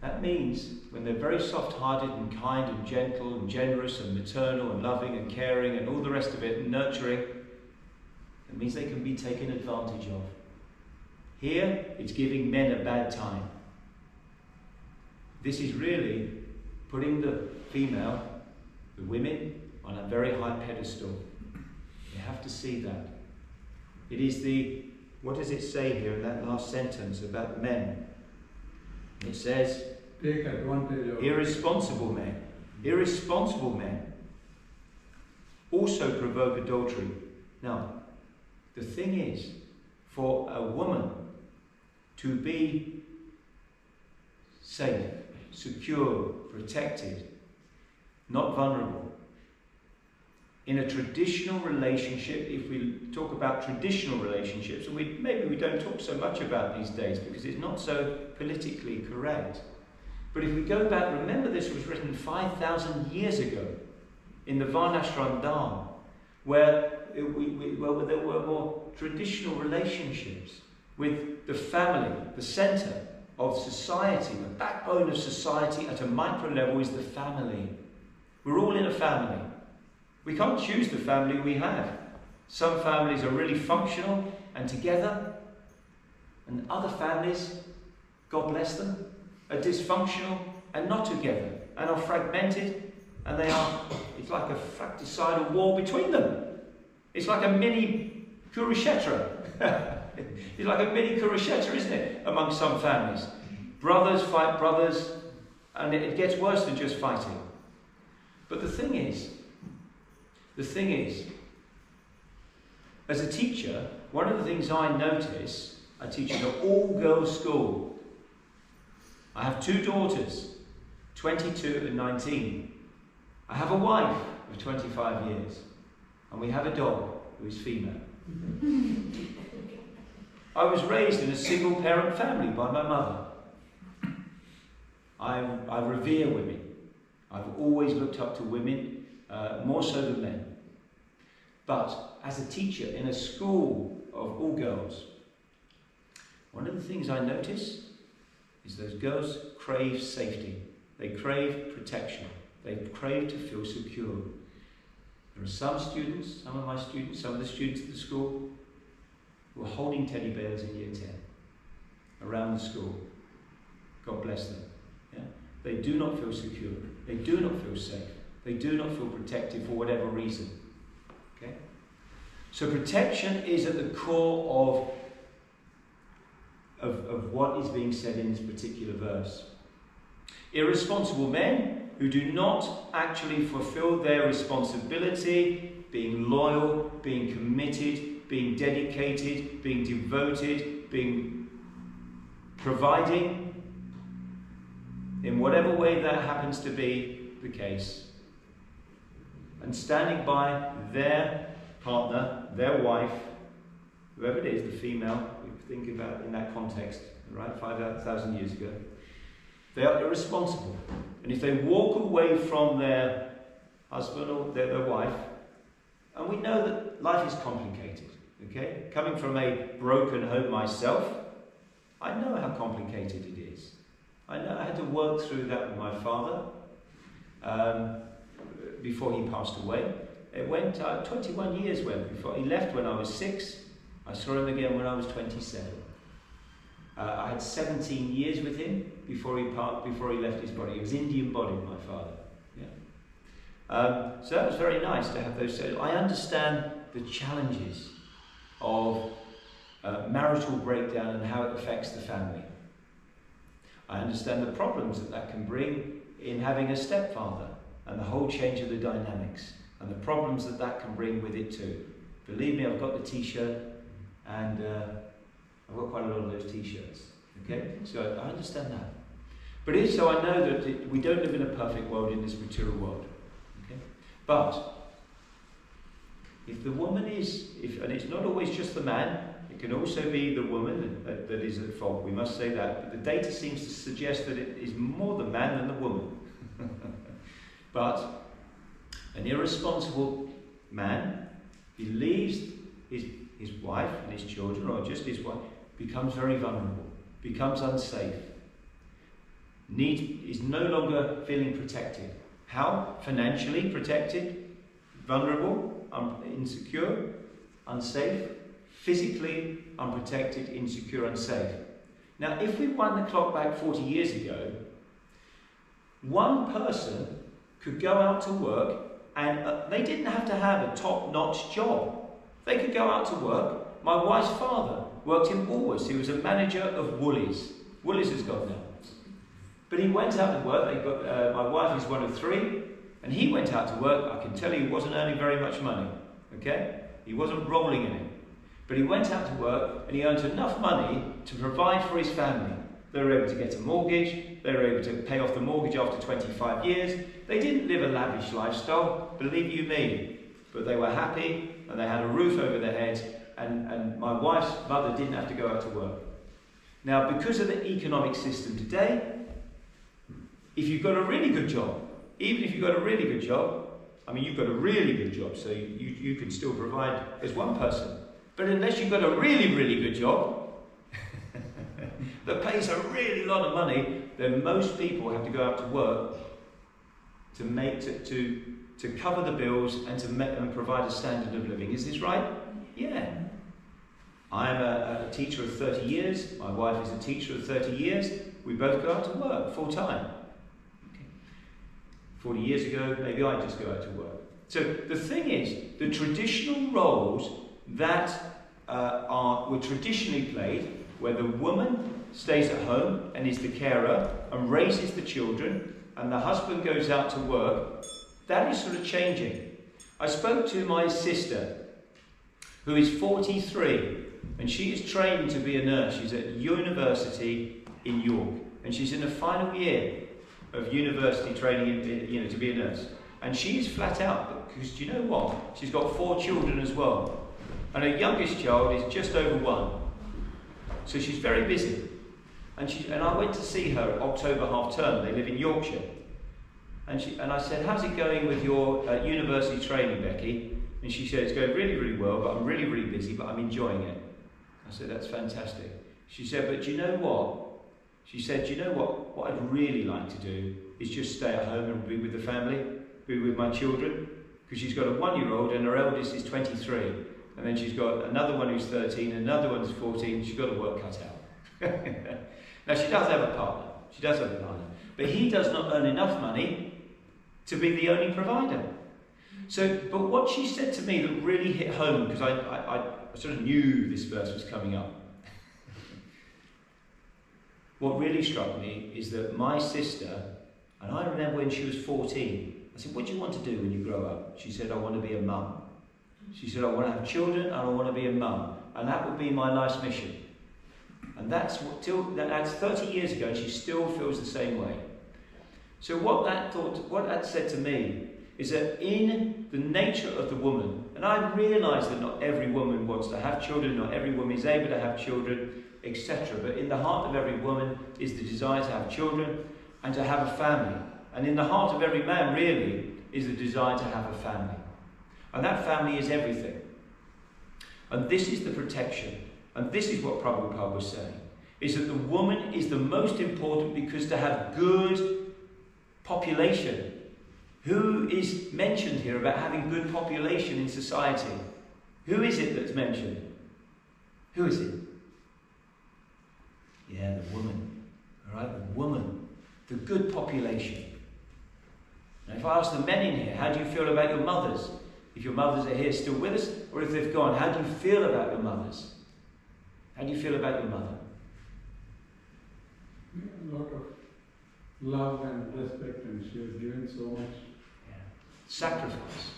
That means when they're very soft-hearted and kind and gentle and generous and maternal and loving and caring and all the rest of it and nurturing, it means they can be taken advantage of. Here, it's giving men a bad time. This is really putting the female, the women, on a very high pedestal. You have to see that. It is what does it say here in that last sentence about the men? It says, Take advantage of irresponsible men also provoke adultery. Now, the thing is, for a woman to be safe, secure, protected, not vulnerable, in a traditional relationship, if we talk about traditional relationships, and maybe we don't talk so much about these days because it's not so politically correct. But if we go back, remember this was written 5,000 years ago in the Varnashram Dharma, where there were more traditional relationships with the family, the centre of society, the backbone of society at a micro level is the family. We're all in a family. We can't choose the family we have. Some families are really functional and together, and other families, God bless them, are dysfunctional and not together, and are fragmented, and it's like a fratricidal war between them. It's like a mini Kurukshetra. It's like a mini Kurukshetra, isn't it, among some families? Brothers fight brothers, and it gets worse than just fighting. But the thing is, as a teacher, one of the things I notice, I teach in an all-girls school. I have 2 daughters, 22 and 19. I have a wife of 25 years, and we have a dog who is female. I was raised in a single-parent family by my mother. I revere women. I've always looked up to women, more so than men. But as a teacher in a school of all girls, one of the things I notice is those girls crave safety. They crave protection. They crave to feel secure. There are some students, some of the students at the school, who are holding teddy bears in year 10 around the school. God bless them. Yeah? They do not feel secure. They do not feel safe. They do not feel protected for whatever reason. Okay? So protection is at the core of what is being said in this particular verse. Irresponsible men who do not actually fulfill their responsibility, being loyal, being committed, being dedicated, being devoted, being providing, in whatever way that happens to be the case, and standing by their partner, their wife, whoever it is, the female, we think about in that context, right, 5,000 years ago. They are irresponsible. And if they walk away from their husband or their wife, and we know that life is complicated, okay? Coming from a broken home myself, I know how complicated it is. I know I had to work through that with my father before he passed away. It went, 21 years went before he left when I was 6. I saw him again when I was 27. I had 17 years with him before he left his body. He was Indian body, my father. Yeah. So that was very nice to have those. I understand the challenges of marital breakdown and how it affects the family. I understand the problems that can bring in having a stepfather and the whole change of the dynamics and the problems that can bring with it too. Believe me, I've got the t-shirt and I've got quite a lot of those t-shirts. Okay, so I understand that. But also I know that we don't live in a perfect world in this material world. Okay, but if the woman and it's not always just the man, it can also be the woman that is at fault. We must say that. But the data seems to suggest that it is more the man than the woman. But an irresponsible man, he leaves his wife and his children, or just his wife, becomes very vulnerable, becomes unsafe, is no longer feeling protected. How? Financially protected, vulnerable, insecure, unsafe, physically unprotected, insecure, unsafe. Now, if we wind the clock back 40 years ago, one person could go out to work and they didn't have to have a top-notch job. They could go out to work. My wife's father worked in Woolworths. He was a manager of Woolies. Woolies has gone now. But he went out to work. My wife is one of 3, and he went out to work. I can tell you he wasn't earning very much money. Okay? He wasn't rolling in it. But he went out to work, and he earned enough money to provide for his family. They were able to get a mortgage. They were able to pay off the mortgage after 25 years. They didn't live a lavish lifestyle, believe you me. But they were happy, and they had a roof over their heads, and my wife's mother didn't have to go out to work. Now, because of the economic system today, if you've got a really good job, even if you've got a really good job, I mean, you've got a really good job, so you can still provide as one person. But unless you've got a really, really good job that pays a really lot of money, then most people have to go out to work to cover the bills and and provide a standard of living. Is this right? Yeah. I'm a teacher of 30 years. My wife is a teacher of 30 years. We both go out to work full time. Okay. 40 years ago, maybe I just go out to work. So the thing is, the traditional roles that were traditionally played, where the woman stays at home and is the carer and raises the children, and the husband goes out to work, that is sort of changing. I spoke to my sister, who is 43, and she is trained to be a nurse. She's at university in York, and she's in the final year of university training, to be a nurse. And she's flat out, because do you know what? She's got 4 children as well, and her youngest child is just over 1. So she's very busy. And I went to see her at October half term. They live in Yorkshire. And I said, how's it going with your university training, Becky? And she said, it's going really, really well, but I'm really, really busy, but I'm enjoying it. I said, that's fantastic. She said, but do you know what? She said, do you know what? What I'd really like to do is just stay at home and be with the family, be with my children. Because she's got a 1-year-old and her eldest is 23. And then she's got another one who's 13, another one's 14. She's got her work cut out. Now, she does have a partner. She does have a partner. But he does not earn enough money to be the only provider. So, but what she said to me that really hit home, because I sort of knew this verse was coming up. What really struck me is that my sister, and I remember when she was 14, I said, what do you want to do when you grow up? She said, I want to be a mum. She said, I want to have children and I want to be a mum. And that would be my life's mission. And that's 30 years ago, and she still feels the same way. So what that said to me is that in the nature of the woman, and I realise that not every woman wants to have children, not every woman is able to have children, etc. But in the heart of every woman is the desire to have children and to have a family. And in the heart of every man, really, is the desire to have a family. And that family is everything. And this is the protection. And this is what Prabhupada was saying, is that the woman is the most important, because to have good population. Who is mentioned here about having good population in society? Who is it that's mentioned? Who is it? Yeah, the woman. All right, the woman. The good population. Now, if I ask the men in here, how do you feel about your mothers? If your mothers are here still with us, or if they've gone, how do you feel about your mothers? How do you feel about your mother? A lot of love and respect, and she has given so much. Yeah. Sacrifice.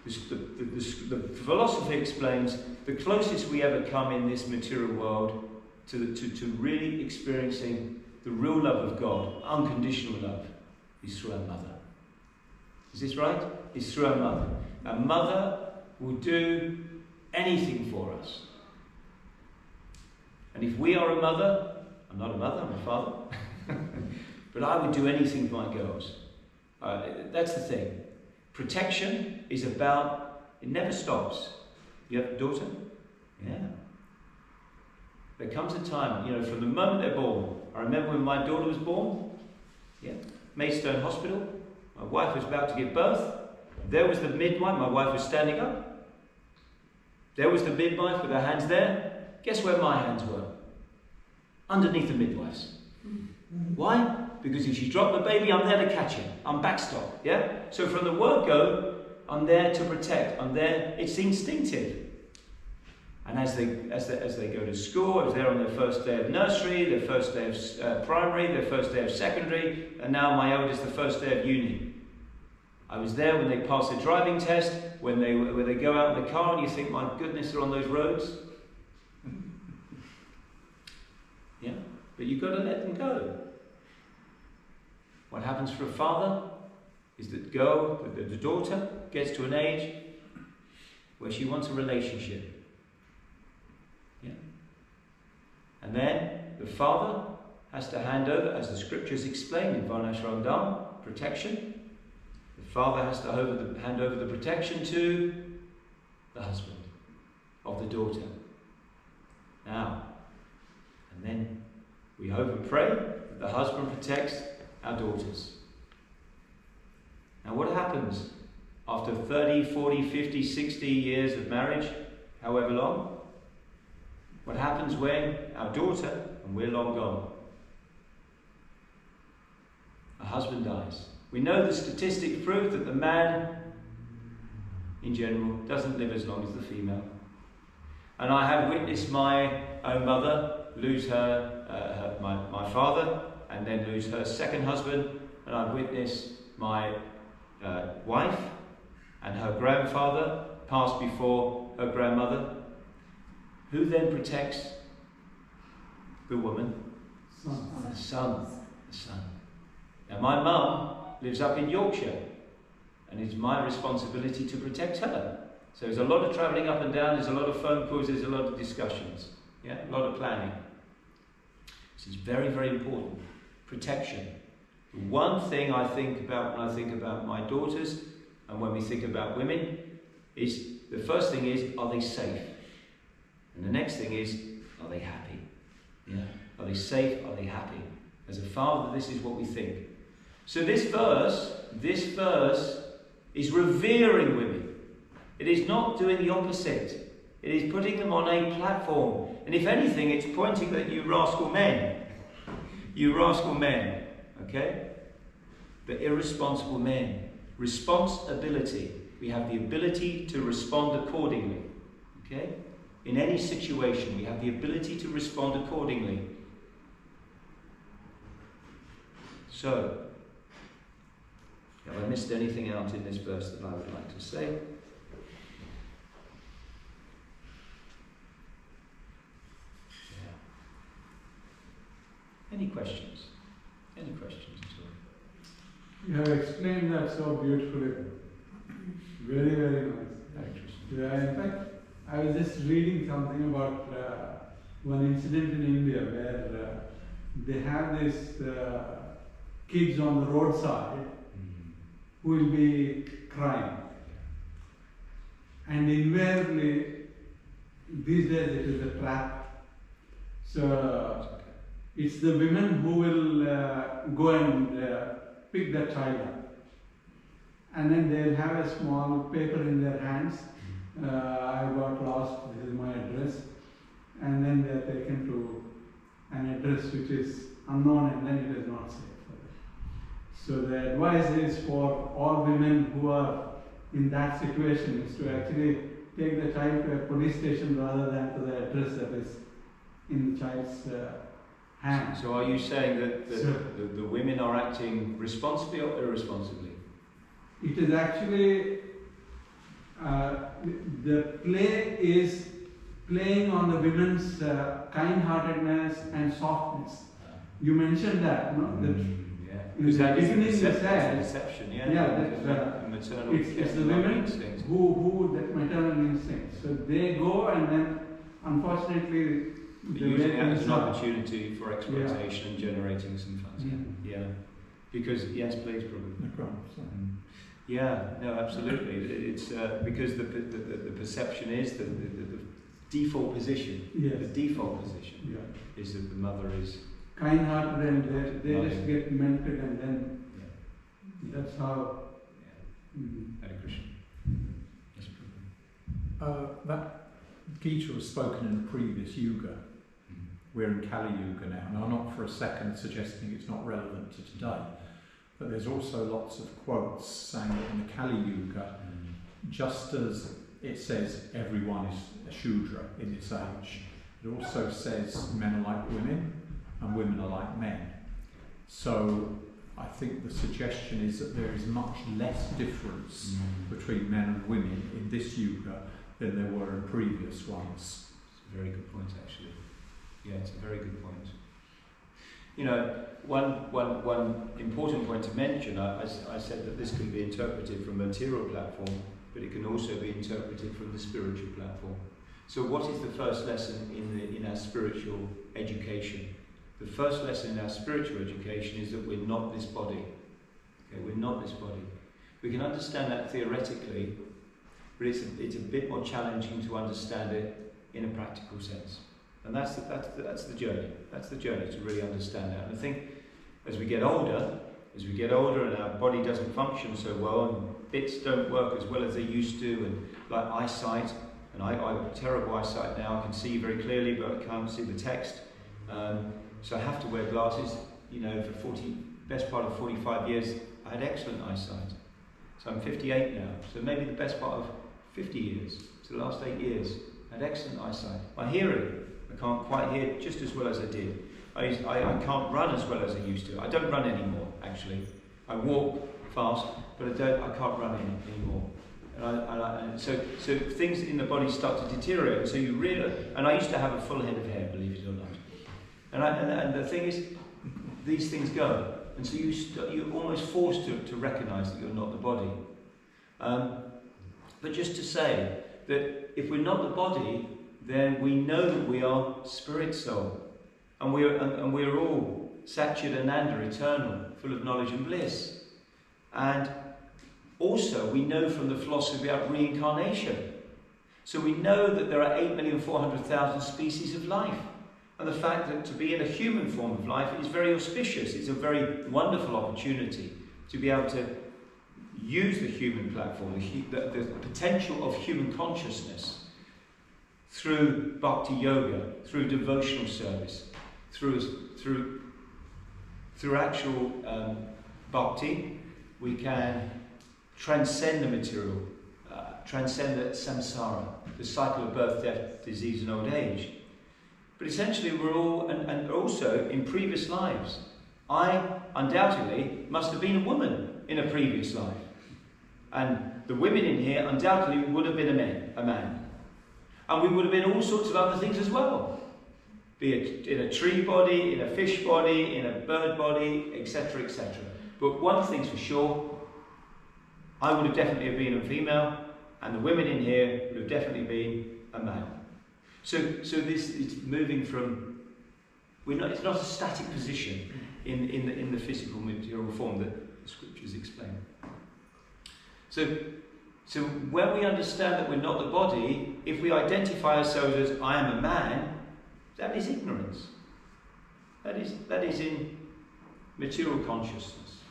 The philosophy explains the closest we ever come in this material world to really experiencing the real love of God, unconditional love, is through our mother. Is this right? It's through our mother. Our mother will do anything for us. And if we are a mother, I'm not a mother, I'm a father, but I would do anything for my girls. That's the thing. Protection is about, it never stops. You have a daughter? Yeah. There comes a time, from the moment they're born. I remember when my daughter was born, Maidstone Hospital, my wife was about to give birth. There was the midwife, my wife was standing up. There was the midwife with her hands there. Guess where my hands were? Underneath the midwife's. Why? Because if she dropped the baby, I'm there to catch it. I'm backstop, yeah? So from the word go, I'm there to protect. I'm there, it's instinctive. And as they go to school, I was there on their first day of nursery, their first day of primary, their first day of secondary, and now my eldest, the first day of uni. I was there when they pass their driving test, when they go out in the car and you think, my goodness, they're on those roads. Yeah, but you've got to let them go. What happens for a father is that the daughter gets to an age where she wants a relationship. Yeah. And then the father has to hand over, as the scriptures explain in Varnashram Dham, protection. The father has to hand over the protection to the husband of the daughter. Now, and then we hope and pray that the husband protects our daughters. And what happens after 30, 40, 50, 60 years of marriage, however long? What happens when our daughter, and we're long gone, a husband dies? We know the statistics prove that the man, in general, doesn't live as long as the female. And I have witnessed my own mother lose my father, and then lose her second husband, and I've witnessed my wife and her grandfather pass before her grandmother. Who then protects the woman? The son. Now my mum lives up in Yorkshire, and it's my responsibility to protect her. So there's a lot of travelling up and down, there's a lot of phone calls, there's a lot of discussions, a lot of planning. This is very, very important. Protection. The one thing I think about when I think about my daughters, and when we think about women, is the first thing is, are they safe? And the next thing is, are they happy? Are they safe? Are they happy? As a father, this is what we think. So this verse is revering women. It is not doing the opposite. It is putting them on a platform. And if anything, it's pointing at you rascal men. You rascal men. Okay? The irresponsible men. Responsibility. We have the ability to respond accordingly. Okay? In any situation, we have the ability to respond accordingly. So, have I missed anything out in this verse that I would like to say? Any questions? Any questions at all? You have explained that so beautifully. Very, very nice. In fact, I was just reading something about one incident in India where they have these kids on the roadside who will be crying. And invariably, these days it is a trap. So it's the women who will go and pick the child up. And then they'll have a small paper in their hands. I got lost, this is my address. And then they are taken to an address which is unknown, and then it is not safe for them. So the advice is for all women who are in that situation is to actually take the child to a police station rather than to the address that is in the child's hand. So are you saying that the women are acting responsibly or irresponsibly? It is actually, the play is playing on the women's kind-heartedness and softness. You mentioned that, no? Because that is deception. It's the women who that maternal instinct. So they go, and then unfortunately using it as an opportunity for exploitation and generating some funds. Because please, probably. Absolutely. It's because the perception is the default position. The default position is that the mother is kind-hearted, and they just get melted, and then that's how. Hare Krishna. That Gita was spoken in a previous yuga. We're in Kali Yuga now. Now, I'm not for a second suggesting it's not relevant to today, but there's also lots of quotes saying that in the Kali Yuga, just as it says everyone is a Shudra in this age, it also says men are like women and women are like men. So I think the suggestion is that there is much less difference between men and women in this Yuga than there were in previous ones. It's a very good point, actually. It's a very good point. One important point to mention, I said that this can be interpreted from a material platform, but it can also be interpreted from the spiritual platform. So what is the first lesson in our spiritual education? The first lesson in our spiritual education is that we're not this body. Okay, we're not this body. We can understand that theoretically, but it's a bit more challenging to understand it in a practical sense. And that's the journey. That's the journey to really understand that. And I think as we get older, as we get older and our body doesn't function so well and bits don't work as well as they used to, and like eyesight, and I have terrible eyesight now, I can see very clearly but I can't see the text, so I have to wear glasses. You know, for best part of 45 years I had excellent eyesight. So I'm 58 now, so maybe the best part of 50 years, so the last 8 years, I had excellent eyesight. My hearing, I can't quite hear just as well as I did. I can't run as well as I used to. I don't run anymore, actually. I walk fast, but I can't run anymore. And so things in the body start to deteriorate. And so you realise, and I used to have a full head of hair, believe it or not. And the thing is, these things go. And so you're almost forced to recognise that you're not the body. But just to say that if we're not the body, then we know that we are spirit soul. And we're all Satchit Ananda, eternal, full of knowledge and bliss. And also we know from the philosophy about reincarnation. So we know that there are 8,400,000 species of life. And the fact that to be in a human form of life is very auspicious. It's a very wonderful opportunity to be able to use the human platform, the potential of human consciousness through bhakti yoga, through devotional service, through actual bhakti. We can transcend the material, transcend the samsara, the cycle of birth, death, disease and old age. But essentially we're all, and also in previous lives, I undoubtedly must have been a woman in a previous life. And the women in here undoubtedly would have been a man. And we would have been all sorts of other things as well. Be it in a tree body, in a fish body, in a bird body, etc., etc. But one thing's for sure, I would have definitely been a female, and the women in here would have definitely been a male. So this is moving from, it's not a static position in the physical material form that the scriptures explain. So when we understand that we're not the body, if we identify ourselves as I am a man, that is ignorance. That is in material consciousness.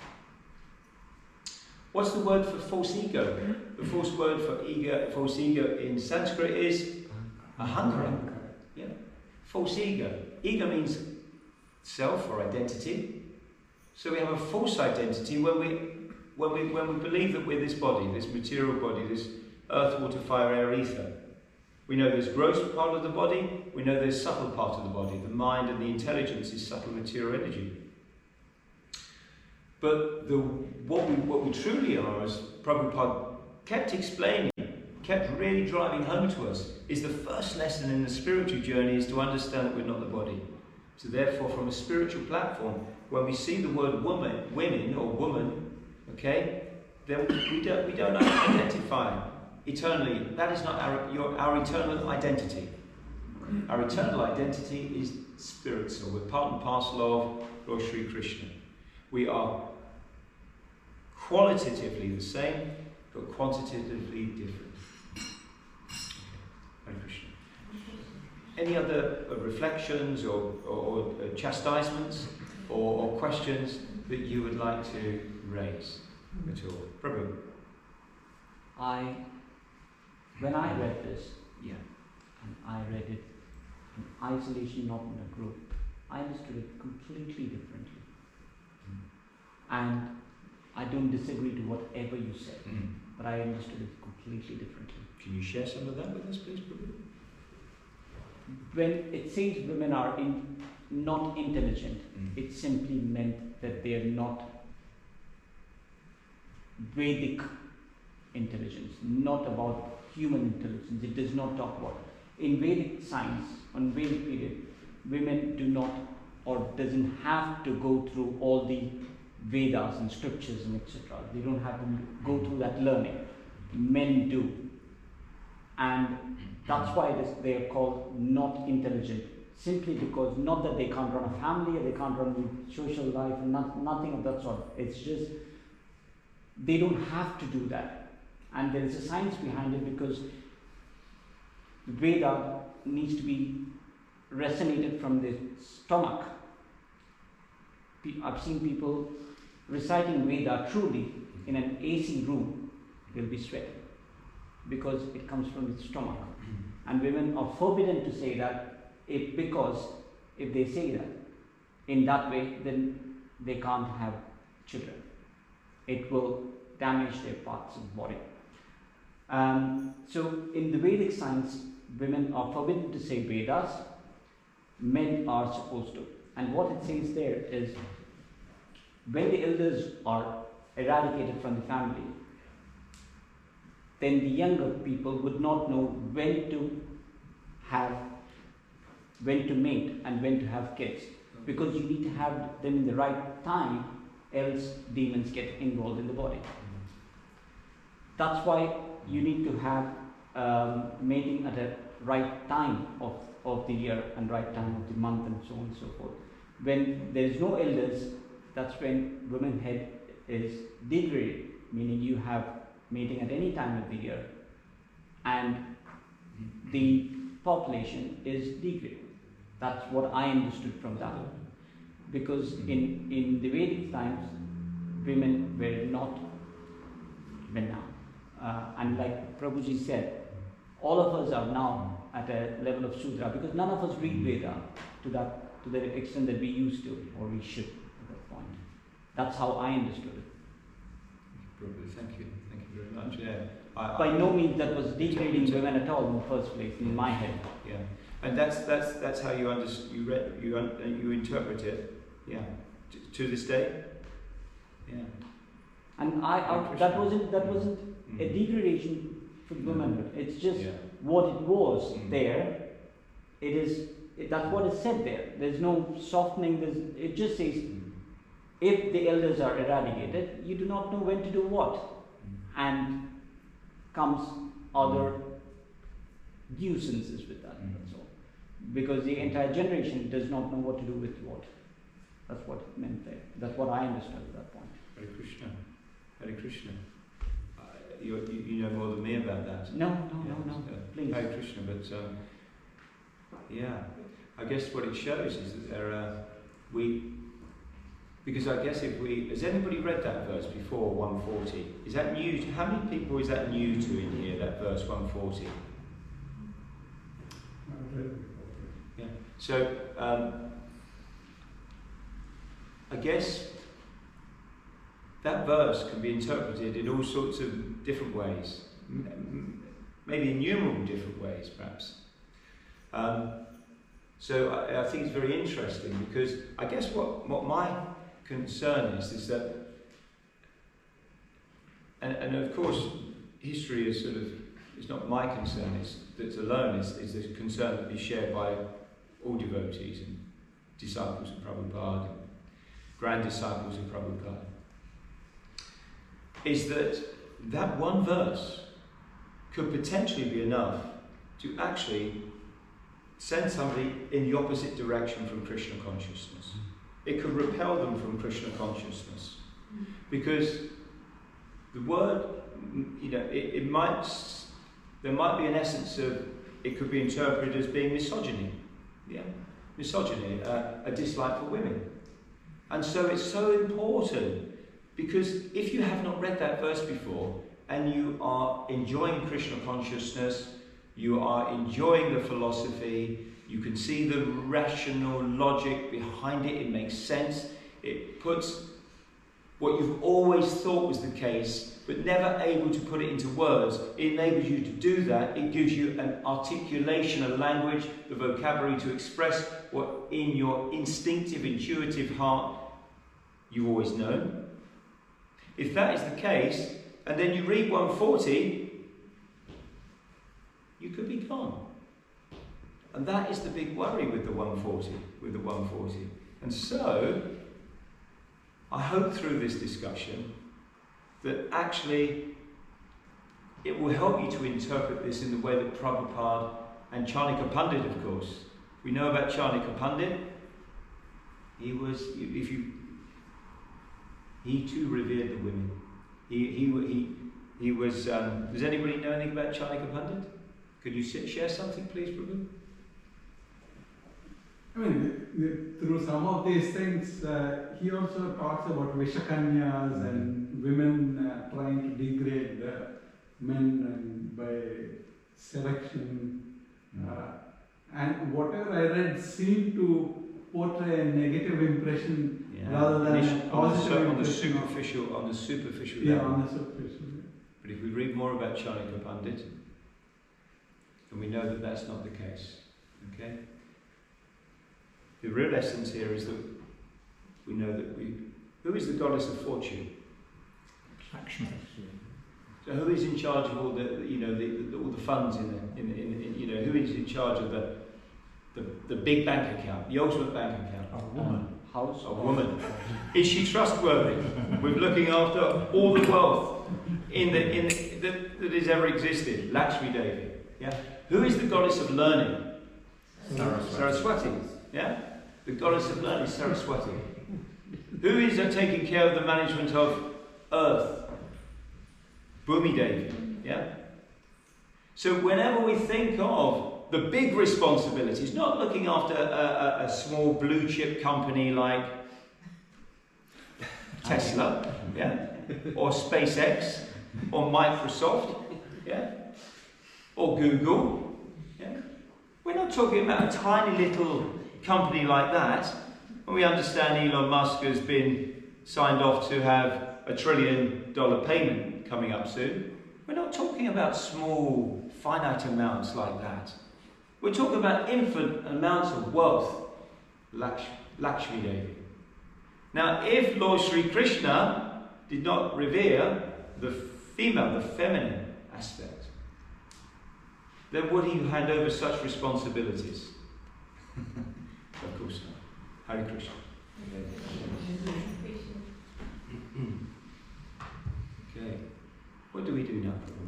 What's the word for false ego? The false word for ego, false ego in Sanskrit is ahankara. Yeah. False ego. Ego means self or identity. So we have a false identity when we believe that we're this body, this material body, this earth, water, fire, air, ether. We know there's gross part of the body, we know there's subtle part of the body. The mind and the intelligence is subtle material energy. But what we truly are, as Prabhupada kept explaining, kept really driving home to us, is the first lesson in the spiritual journey is to understand that we're not the body. So therefore, from a spiritual platform, when we see the word women or woman, okay, then we don't identify eternally. That is not our eternal identity. Our eternal identity is spiritual. We're part and parcel of Lord Sri Krishna. We are qualitatively the same, but quantitatively different. Hare Krishna. Any other reflections or chastisements or questions that you would like to raise at all? Prabhu. When I read this, Yeah. and I read it in isolation, not in a group, I understood it completely differently. And I don't disagree to whatever you said, but I understood it completely differently. Can you share some of that with us, please, Prabhu? When it says women are not intelligent, it simply meant that they are not Vedic intelligence, not about human intelligence. It does not talk about. In Vedic science, on Vedic period, women do not or doesn't have to go through all the Vedas and scriptures and etc. They don't have to go through that learning. Men do. And that's why they are called not intelligent. Simply because, not that they can't run a family or they can't run a social life, nothing of that sort. It's just, they don't have to do that. And there is a science behind it, because the Veda needs to be resonated from the stomach. I've seen people reciting Veda truly in an AC room will be sweating, because it comes from the stomach. And women are forbidden to say that, because if they say that in that way, then they can't have children. It will damage their parts of the body. So in the Vedic science, women are forbidden to say Vedas, men are supposed to. And what it says there is, when the elders are eradicated from the family, then the younger people would not know when to mate and when to have kids, because you need to have them in the right time, else demons get involved in the body. That's why you need to have mating at a right time of the year and right time of the month and so on and so forth. When there is no elders, that's when womanhood is degraded, meaning you have mating at any time of the year and the population is degraded. That's what I understood from that. Because in the Vedic times, women were not men now. And like Prabhuji said, all of us are now at a level of Shudra, because none of us read Veda to the extent that we used to, or we should at that point. That's how I understood it. Prabhu, thank you very much. Yeah, By no means that was degrading women at all in the first place, in my head. Yeah, and that's how you you interpret it. Yeah, to this day. Yeah. And that wasn't a degradation for women. It's just what it was there. That's what is said there. There's no softening. It just says, if the elders are eradicated, you do not know when to do what, and comes other nuisances with that. That's all. Because the entire generation does not know what to do with what. That's what it meant there. That's what I understood at that point. Hare Krishna. Hare Krishna. You know more than me about that. No. Please. Hare Krishna, but yeah, I guess what it shows is that because I guess has anybody read that verse before, 140? Is that new? How many people is that new to in here, that verse 140? Yeah. So I guess that verse can be interpreted in all sorts of different ways, maybe innumerable different ways, perhaps. So I think it's very interesting, because I guess what my concern is that, and of course history is it's not my concern, it's alone, is a concern that is shared by all devotees and disciples of Prabhupada and grand disciples of Prabhupada, is that one verse could potentially be enough to actually send somebody in the opposite direction from Krishna consciousness. It could repel them from Krishna consciousness, because the word, there might be an essence of, it could be interpreted as being misogyny. Yeah, misogyny, a dislike for women. And so it's so important, because if you have not read that verse before and you are enjoying Krishna consciousness, you are enjoying the philosophy, you can see the rational logic behind it, it makes sense, it puts what you've always thought was the case, but never able to put it into words. It enables you to do that. It gives you an articulation, a language, the vocabulary to express what in your instinctive, intuitive heart you've always known. If that is the case, and then you read 140, you could be gone. And that is the big worry with the 140. And so, I hope through this discussion that actually it will help you to interpret this in the way that Prabhupada and Charnika Pandit, of course. We know about Charnika Pandit. He too revered the women. He was. Does anybody know anything about Charnika Pandit? Could you share something, please, Prabhu? I mean, through some of these things, he also talks about Vishakanyas and women trying to degrade men and by selection. And whatever I read seemed to portray a negative impression rather than a positive on the impression. superficial Yeah, level. on the superficial. But if we read more about Chanakya Pandit, then we know that that's not the case. Okay? The real essence here is that we know that who is the goddess of fortune? Action. So who is in charge of all the all the funds who is in charge of the big bank account, the ultimate bank account? A woman. House. A woman. Is she trustworthy with looking after all the wealth that has ever existed? Lakshmi Devi. Yeah. Who is the goddess of learning? Saraswati. Yeah. The goddess of learning, Saraswati. Who is taking care of the management of earth? Bhumi Devi. Yeah. So whenever we think of the big responsibilities, not looking after a small blue chip company like Tesla, yeah, or SpaceX, or Microsoft, yeah, or Google, yeah. We're not talking about a tiny little company like that. When we understand Elon Musk has been signed off to have $1 trillion payment coming up soon, we're not talking about small, finite amounts like that. We're talking about infinite amounts of wealth. Lakshmi Devi. Now, if Lord Sri Krishna did not revere the female, the feminine aspect, then would he hand over such responsibilities? Of course not. Hare Krishna. Okay. What do we do now, Prabhu?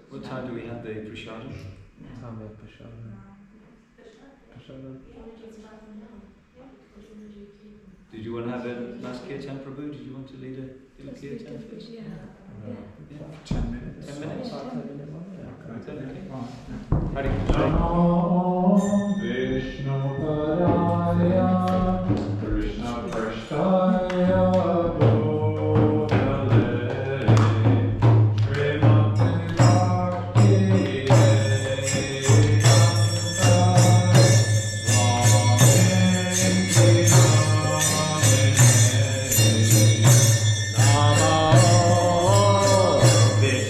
What time do we have the prasadam? Did you want to have a last kirtan, Prabhu? Did you want to lead a little kirtan first? Yeah. 10 minutes. 10 minutes? Okay. Hare Krishna. Vishnu Paraya Krishna Prashtaya Bhutale Srimati Bhakti Namo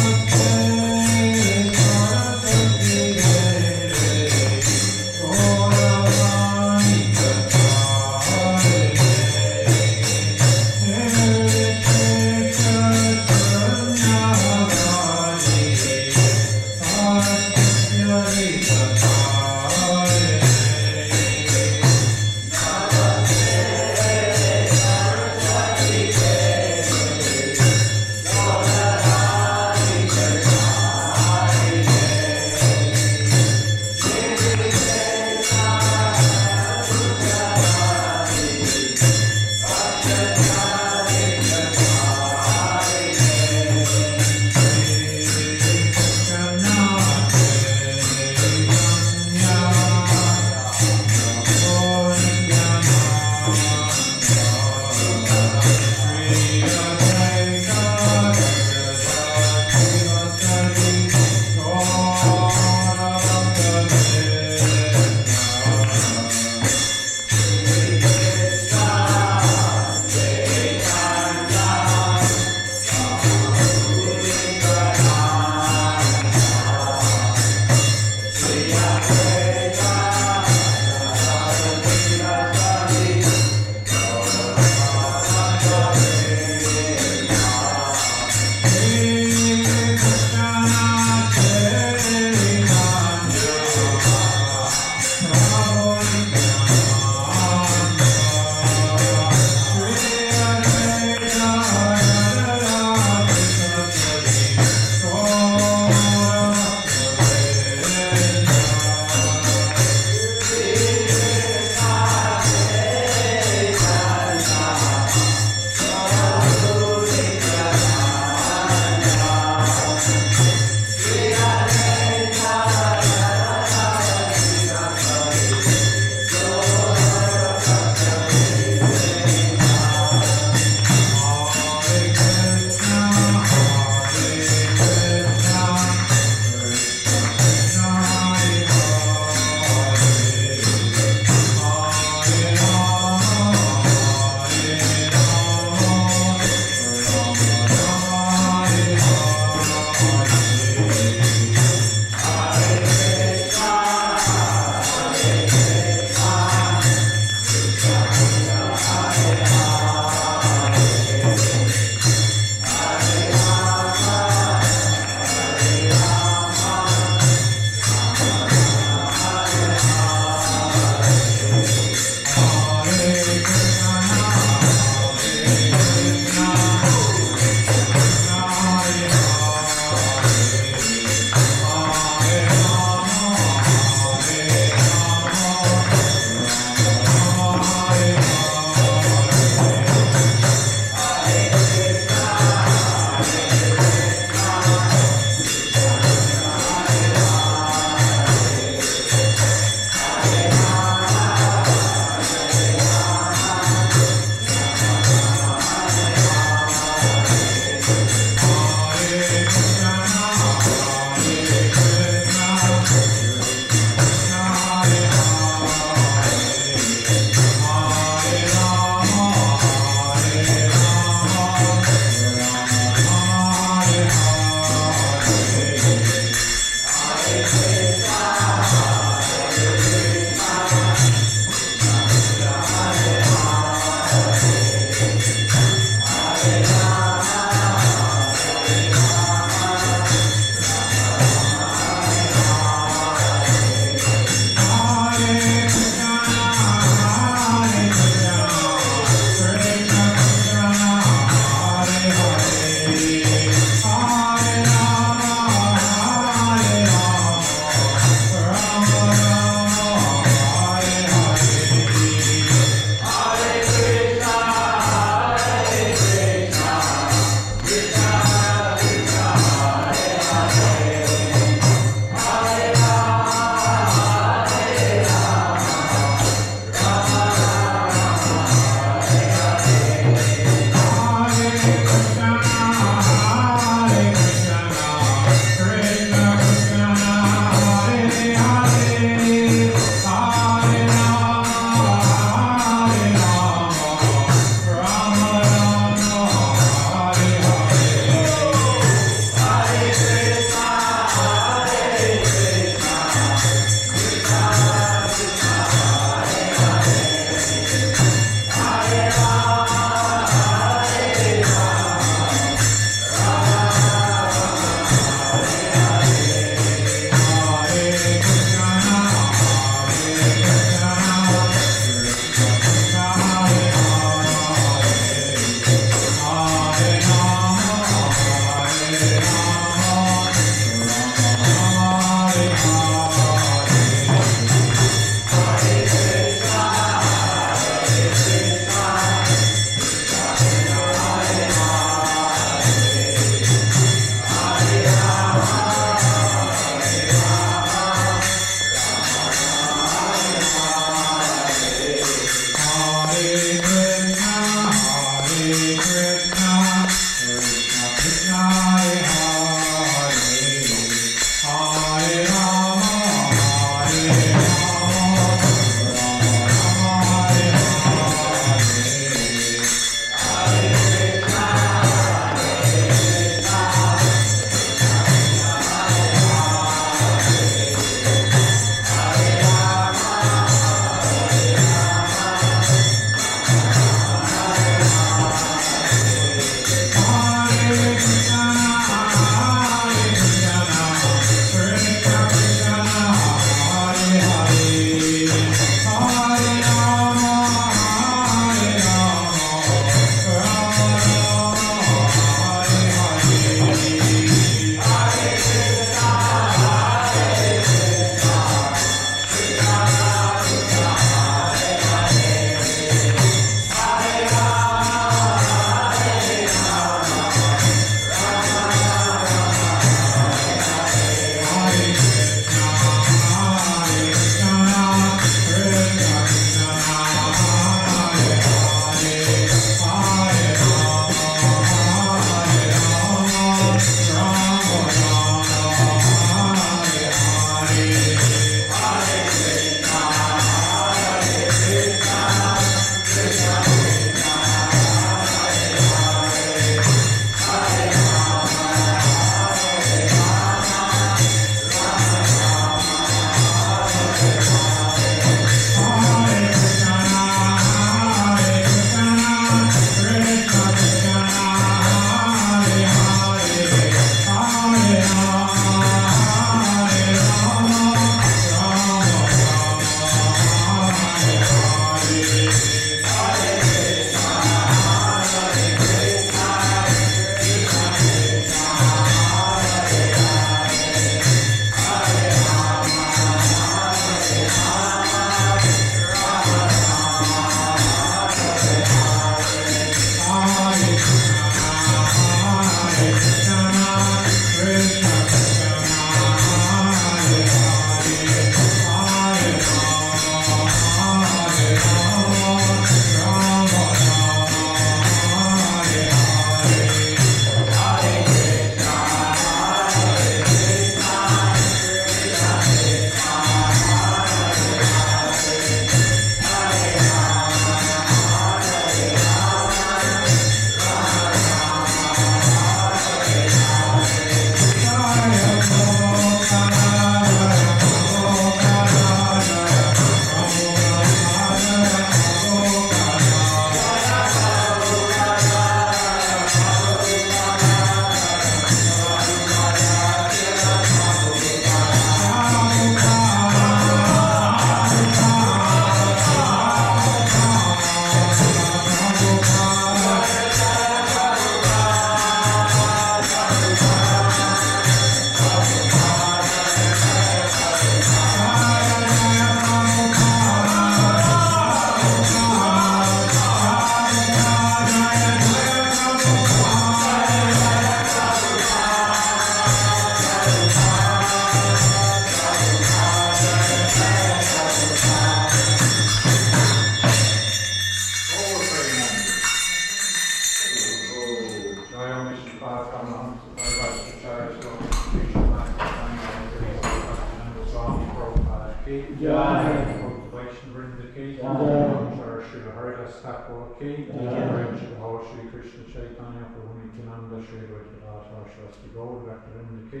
Thakur ki, Prem Shri Bhava Shri Krishna Chaitanya Prabhu Nityananda Shri Radha Shasti Gaur Bhaktivinoda ki,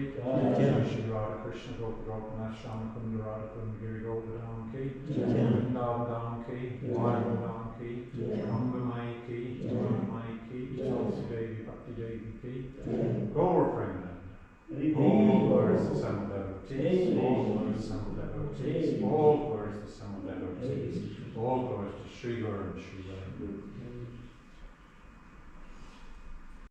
Shri Radha Krishna Gopa Gopinath Shri Mukunda Radha Kunda Giri Govardhan ki, Vrindavan Dham ki, Mayur Dham ki, Anga Mai ki, Mai ki, Tulsi Devi Bhakti Devi ki, Gaur Prem